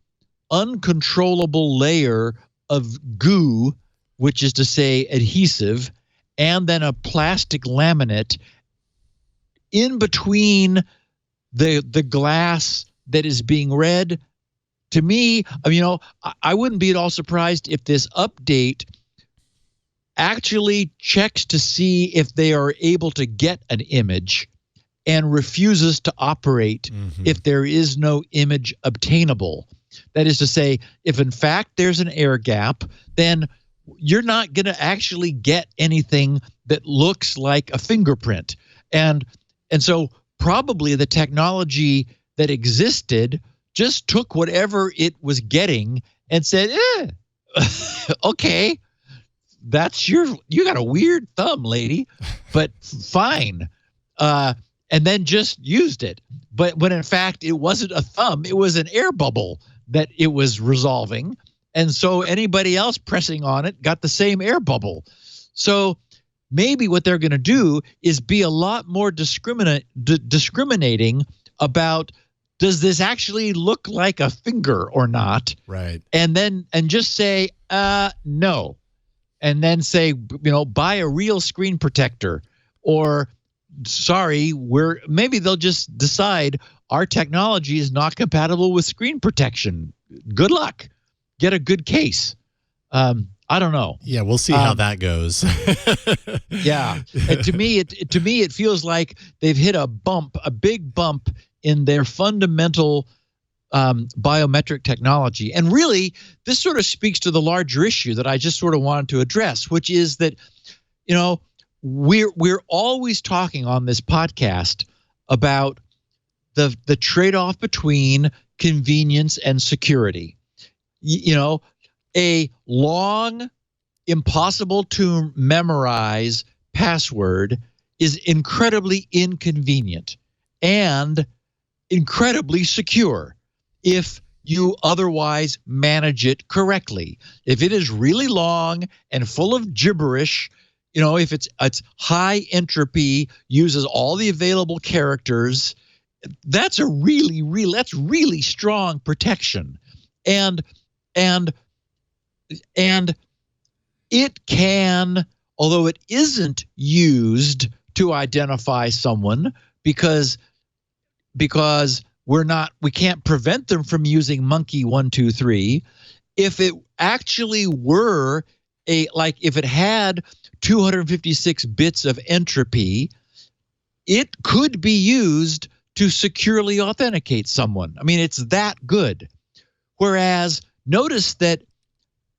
uncontrollable layer of goo, which is to say adhesive, and then a plastic laminate in between the glass that is being read to me, I wouldn't be at all surprised if this update actually checks to see if they are able to get an image and refuses to operate if there is no image obtainable. That is to say, if in fact there's an air gap, then you're not going to actually get anything that looks like a fingerprint. And so probably the technology that existed just took whatever it was getting and said, okay, you got a weird thumb, lady, but fine. And then just used it. But when in fact it wasn't a thumb, it was an air bubble that it was resolving. And so anybody else pressing on it got the same air bubble. So maybe what they're going to do is be a lot more discriminating about, does this actually look like a finger or not? Right. And just say, no. And then say, buy a real screen protector, or sorry, maybe they'll just decide our technology is not compatible with screen protection. Good luck. Get a good case. I don't know. Yeah, we'll see how that goes. Yeah. And to me, it feels like they've hit a big bump in their fundamental biometric technology. And really, this sort of speaks to the larger issue that I just sort of wanted to address, which is that, we're always talking on this podcast about the trade-off between convenience and security. A long, impossible to memorize password is incredibly inconvenient and incredibly secure if you otherwise manage it correctly. If it is really long and full of gibberish, if it's high entropy, uses all the available characters, that's really strong protection. And it can, although it isn't used to identify someone because we can't prevent them from using monkey 123. If it actually were if it had 256 bits of entropy, it could be used to securely authenticate someone. I mean, it's that good. Whereas notice that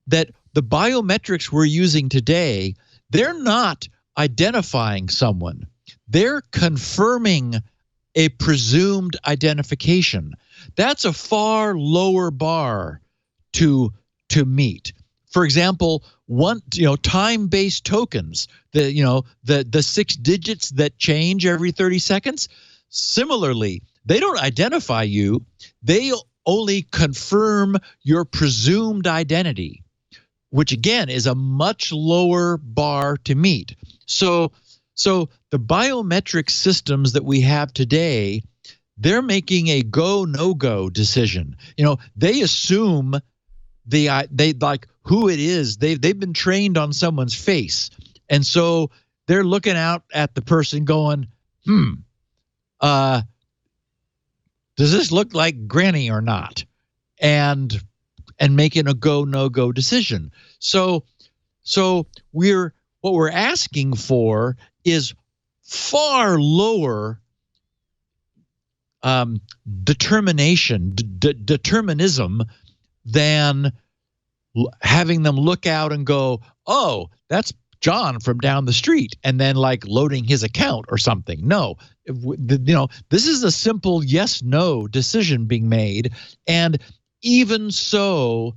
the biometrics we're using today, they're not identifying someone. They're confirming a presumed identification. That's a far lower bar to meet. For example, time-based tokens, the 6 digits that change every 30 seconds. Similarly, they don't identify you. They only confirm your presumed identity, which again is a much lower bar to meet. So the biometric systems that we have today, they're making a go no go decision. They assume they like who it is. They've been trained on someone's face, and so they're looking out at the person going, does this look like Granny or not? And making a go no go decision. So what we're asking for is far lower determinism than having them look out and go, oh, that's John from down the street, and then like loading his account or something. No, this is a simple yes/no decision being made, and even so,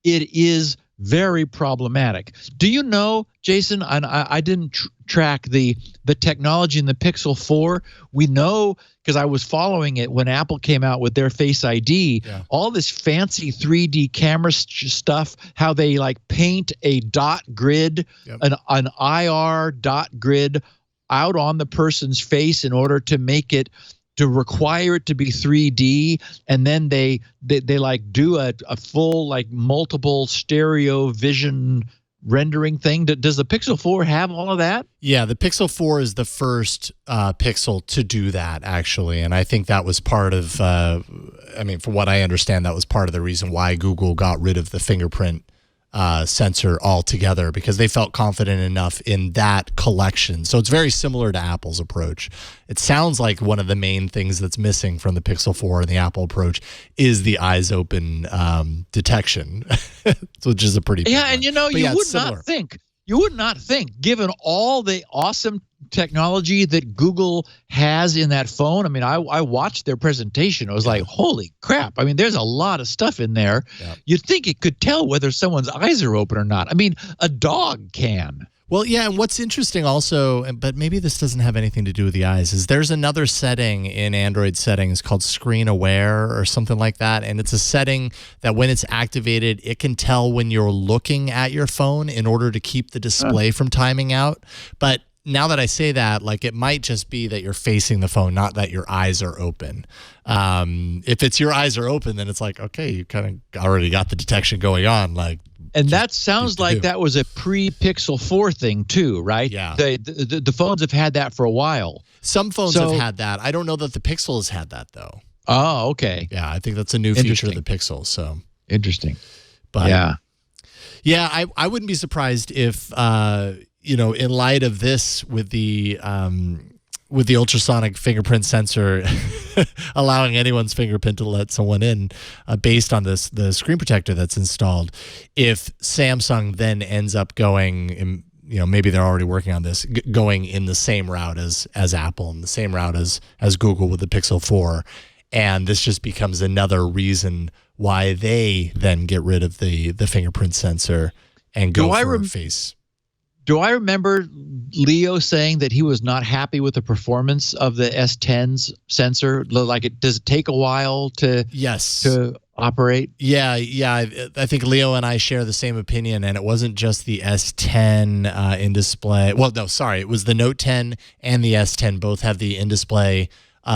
it is very problematic. Do you know, Jason? I didn't track the technology in the Pixel 4. We know because I was following it when Apple came out with their Face ID. Yeah. All this fancy 3D camera stuff. How they like paint a dot grid, an IR dot grid out on the person's face in order to make it, to require it to be 3D, and then they like do a full like multiple stereo vision rendering thing. Does the Pixel 4 have all of that? Yeah, the Pixel 4 is the first Pixel to do that, actually. And I think that was part of, from what I understand, that was part of the reason why Google got rid of the fingerprint sensor altogether, because they felt confident enough in that collection. So it's very similar to Apple's approach. It sounds like one of the main things that's missing from the Pixel 4 and the Apple approach is the eyes open detection, which is a pretty big one. And you would not think, given all the awesome technology that Google has in that phone. I mean, I watched their presentation. I was like, holy crap. I mean, there's a lot of stuff in there. Yeah. You'd think it could tell whether someone's eyes are open or not. I mean, a dog can. Well, yeah, and what's interesting also, but maybe this doesn't have anything to do with the eyes, is there's another setting in Android settings called Screen Aware or something like that, and it's a setting that when it's activated, it can tell when you're looking at your phone in order to keep the display from timing out. But now that I say that, like, it might just be that you're facing the phone, not that your eyes are open. If it's your eyes are open, then it's like, okay, you kind of already got the detection going on, like. And that sounds like that was a pre-Pixel 4 thing too, right? Yeah. The phones have had that for a while. Some phones have had that. I don't know that the Pixel has had that, though. Oh, okay. Yeah, I think that's a new feature of the Pixel. So interesting. But yeah, I wouldn't be surprised if in light of this, with the ultrasonic fingerprint sensor allowing anyone's fingerprint to let someone in based on the screen protector that's installed, if Samsung then ends up going, maybe they're already working on this, going in the same route as Apple and the same route as Google with the Pixel 4, and this just becomes another reason why they then get rid of the fingerprint sensor and go for face. Do I remember Leo saying that he was not happy with the performance of the S10's sensor? Like, does it take a while to operate? Yeah. I think Leo and I share the same opinion, and it wasn't just the S10 in display. Well, no, sorry, it was the Note 10 and the S10 both have the in display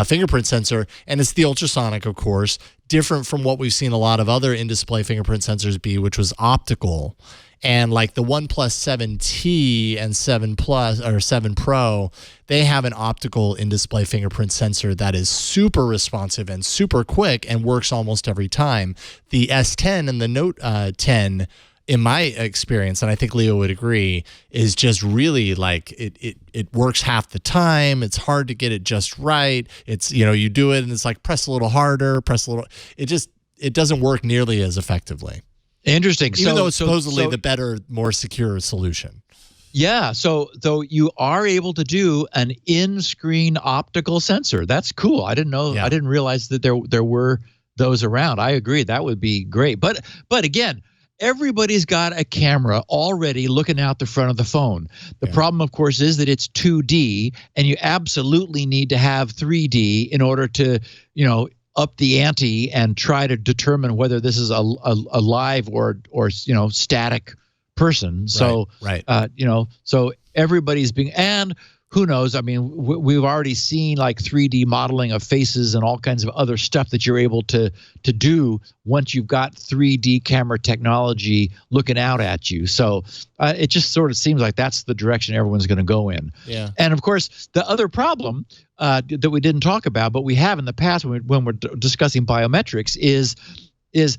fingerprint sensor, and it's the ultrasonic, of course, different from what we've seen a lot of other in display fingerprint sensors be, which was optical. And like the OnePlus 7T and 7 Plus or 7 Pro, they have an optical in-display fingerprint sensor that is super responsive and super quick and works almost every time. The S10 and the Note 10, in my experience, and I think Leo would agree, is just really like it works half the time. It's hard to get it just right. It's, you do it and it's like press a little harder, it doesn't work nearly as effectively. Interesting. Even though it's supposedly the better, more secure solution. Yeah. So you are able to do an in-screen optical sensor. That's cool. I didn't know. Yeah. I didn't realize that there were those around. I agree. That would be great. But again, everybody's got a camera already looking out the front of the phone. The problem, of course, is that it's 2D, and you absolutely need to have 3D in order to, up the ante and try to determine whether this is a live or static person. So so everybody's being, and who knows? I mean, we've already seen like 3D modeling of faces and all kinds of other stuff that you're able to do once you've got 3D camera technology looking out at you. So it just sort of seems like that's the direction everyone's going to go in. Yeah. And of course, the other problem that we didn't talk about, but we have in the past when we're discussing biometrics is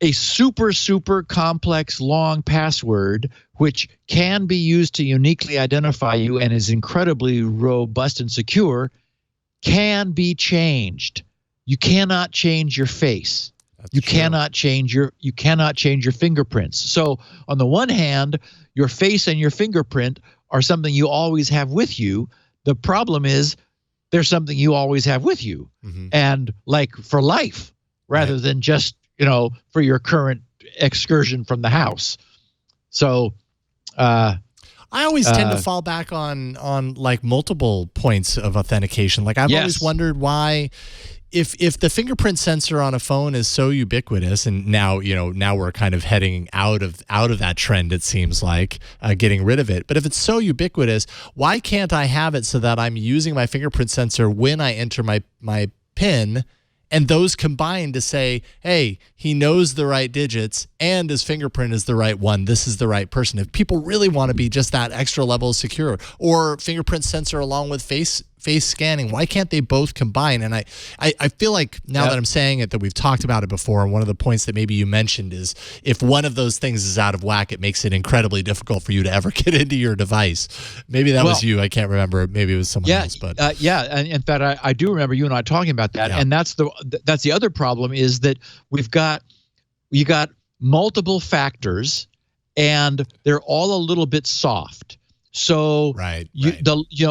a super complex long password, which can be used to uniquely identify you and is incredibly robust and secure, can be changed. You cannot change your face. You cannot change your fingerprints. So on the one hand, your face and your fingerprint are something you always have with you. The problem is there's something you always have with you, and like for life, rather than just for your current excursion from the house. So I always tend to fall back on like multiple points of authentication. Like I've always wondered why, if the fingerprint sensor on a phone is so ubiquitous, and now we're kind of heading out of that trend, it seems like, getting rid of it. But if it's so ubiquitous, why can't I have it so that I'm using my fingerprint sensor when I enter my PIN And those combine to say, hey, he knows the right digits and his fingerprint is the right one. This is the right person. If people really want to be just that extra level secure, or fingerprint sensor along with face scanning, why can't they both combine? And I feel like now that I'm saying it, that we've talked about it before, and one of the points that maybe you mentioned is if one of those things is out of whack, it makes it incredibly difficult for you to ever get into your device. Maybe that was you. I can't remember. Maybe it was someone else. But and in fact, I do remember you and I talking about that. And that's the other problem, is that you got multiple factors, and they're all a little bit soft. So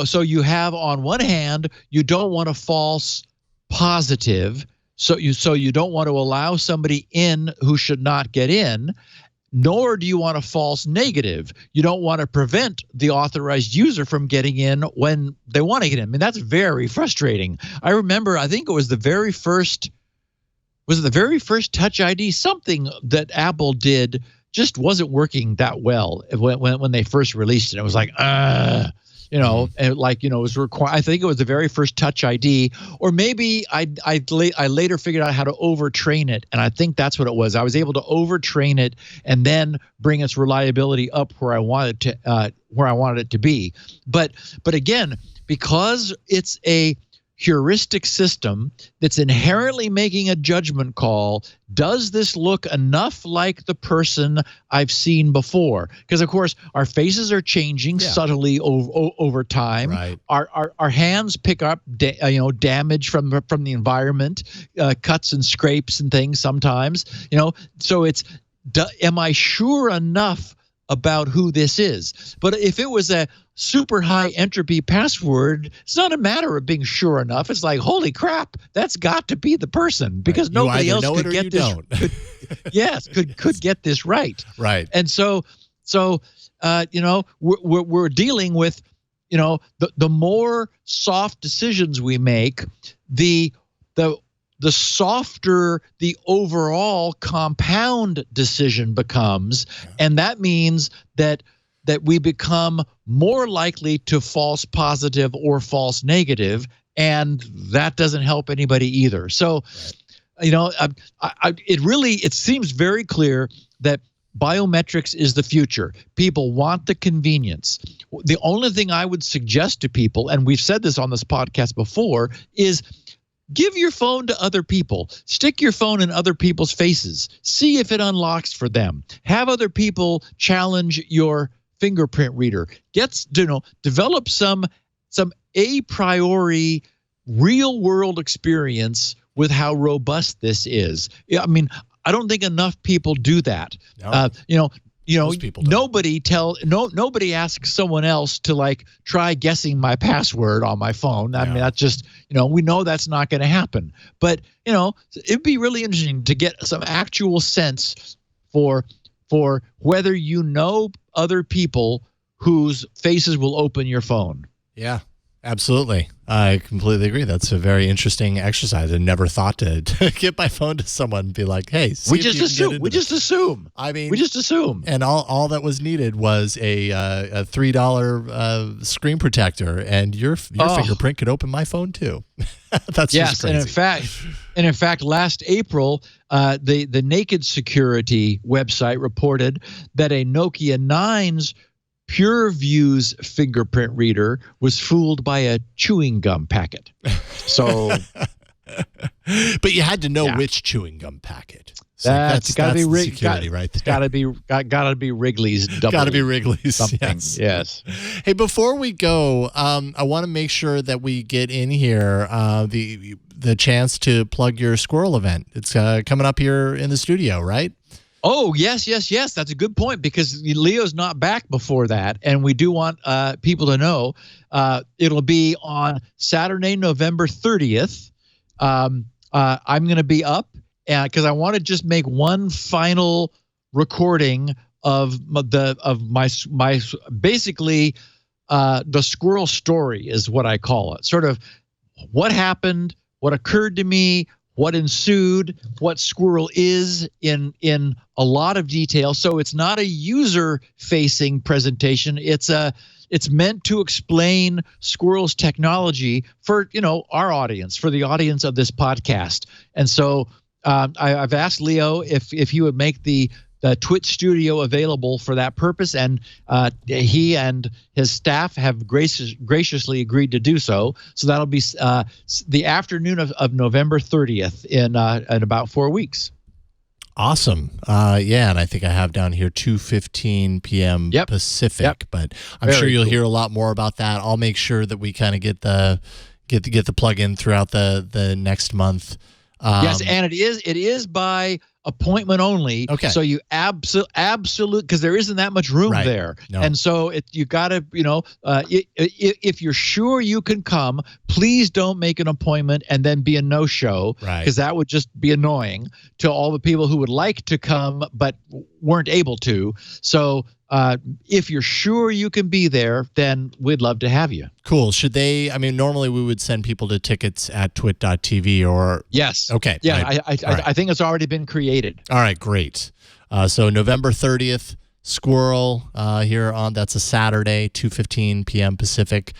so you have, on one hand, you don't want a false positive, so you don't want to allow somebody in who should not get in, nor do you want a false negative. You don't want to prevent the authorized user from getting in when they want to get in. I mean, that's very frustrating. I remember, I think it was the very first Touch ID, something that Apple did just wasn't working that well when they first released it. It was like, and it was required. I think it was the very first Touch ID, or maybe I later figured out how to overtrain it, and I think that's what it was. I was able to overtrain it and then bring its reliability up where I wanted it to be. But again, because it's a heuristic system that's inherently making a judgment call, does this look enough like the person I've seen before? Because of course our faces are changing subtly over time. Right. Our hands pick up damage from the environment, cuts and scrapes and things sometimes. So it's, am I sure enough about who this is? But if it was a super high entropy password, it's not a matter of being sure enough. It's like, holy crap, that's got to be the person, because nobody else could get this. Could get this right. Right. And so we're dealing with, the more soft decisions we make, the softer the overall compound decision becomes, and that means that we become more likely to false positive or false negative, and that doesn't help anybody either. So, it seems very clear that biometrics is the future. People want the convenience. The only thing I would suggest to people, and we've said this on this podcast before, is give your phone to other people. Stick your phone in other people's faces. See if it unlocks for them. Have other people challenge your fingerprint reader. Develop some a priori real world experience with how robust this is. I mean, I don't think enough people do that. No. Nobody asks someone else to try guessing my password on my phone. I mean, that's just, we know that's not going to happen. But, it'd be really interesting to get some actual sense for whether other people whose faces will open your phone. Yeah. Absolutely. I completely agree. That's a very interesting exercise. I never thought to give my phone to someone and be like, hey, we just assume. I mean, we just assume. And all that was needed was a $3 screen protector, and your fingerprint could open my phone too. That's just crazy. And in fact, last April, the Naked Security website reported that a Nokia 9's PureView's fingerprint reader was fooled by a chewing gum packet. So, but you had to know which chewing gum packet. So that's got to be security, right there. Got to be Wrigley's. Got to be Wrigley's. Something. Yes. Hey, before we go, I want to make sure that we get in here the chance to plug your squirrel event. It's coming up here in the studio, right? Oh, yes. That's a good point, because Leo's not back before that, and we do want people to know it'll be on Saturday, November 30th. I'm going to be up because I want to just make one final recording of my basically the squirrel story is what I call it. Sort of what happened, what occurred to me, what ensued, what squirrel is in a lot of detail. So it's not a user-facing presentation. It's it's meant to explain Squirrel's technology for, our audience, for the audience of this podcast. And so I've asked Leo if he would make the Twitch studio available for that purpose, and he and his staff have graciously agreed to do so. So that'll be the afternoon of November 30th in about 4 weeks. Awesome. And I think I have down here 2:15 p.m. Pacific, but I'm sure you'll hear a lot more about that. I'll make sure that we kind of get the plug-in throughout the next month. Yes, and it is by appointment only. Okay. So you absolute, because there isn't that much room there. No. And so you got to, if you're sure you can come, please don't make an appointment and then be a no-show, because that would just be annoying to all the people who would like to come but weren't able to. So if you're sure you can be there, then we'd love to have you. Cool. Should they, normally we would send people to tickets at twit.tv or... Yes. Okay. Yeah, right. I think it's already been created. All right, great. So November 30th, Squirrel here on, that's a Saturday, 2:15 p.m. Pacific.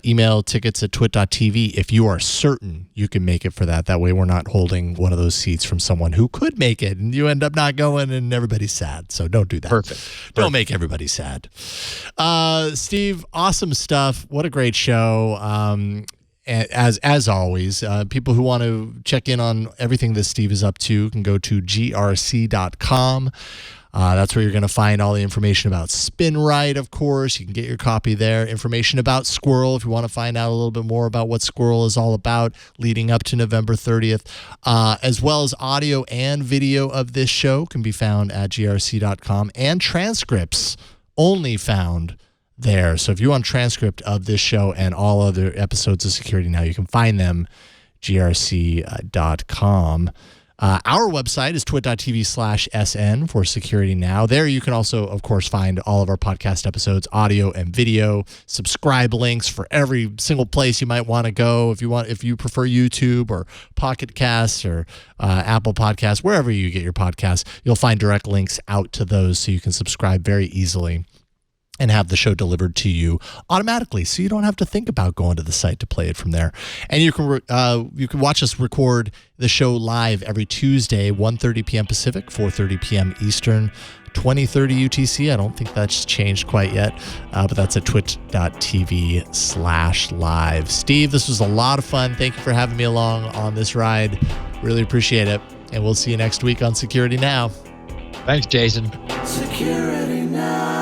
Email tickets at twit.tv if you are certain you can make it for that. That way we're not holding one of those seats from someone who could make it and you end up not going and everybody's sad. So don't do that. Perfect. Don't make everybody sad. Steve, awesome stuff. What a great show. As always, people who want to check in on everything that Steve is up to can go to grc.com. That's where you're going to find all the information about SpinRite, of course. You can get your copy there. Information about Squirrel if you want to find out a little bit more about what Squirrel is all about leading up to November 30th, as well as audio and video of this show can be found at grc.com, and transcripts only found there. So if you want a transcript of this show and all other episodes of Security Now, you can find them grc.com. Our website is twit.tv/SN for Security Now. There you can also, of course, find all of our podcast episodes, audio and video, subscribe links for every single place you might want to go. If you prefer YouTube or Pocket Casts or Apple Podcasts, wherever you get your podcasts, you'll find direct links out to those so you can subscribe very easily and have the show delivered to you automatically, so you don't have to think about going to the site to play it from there. And you can watch us record the show live every Tuesday, 1:30 p.m. Pacific, 4:30 p.m. Eastern, 20:30 UTC. I don't think that's changed quite yet, but that's at twit.tv/live. Steve, this was a lot of fun. Thank you for having me along on this ride. Really appreciate it. And we'll see you next week on Security Now. Thanks, Jason. Security Now.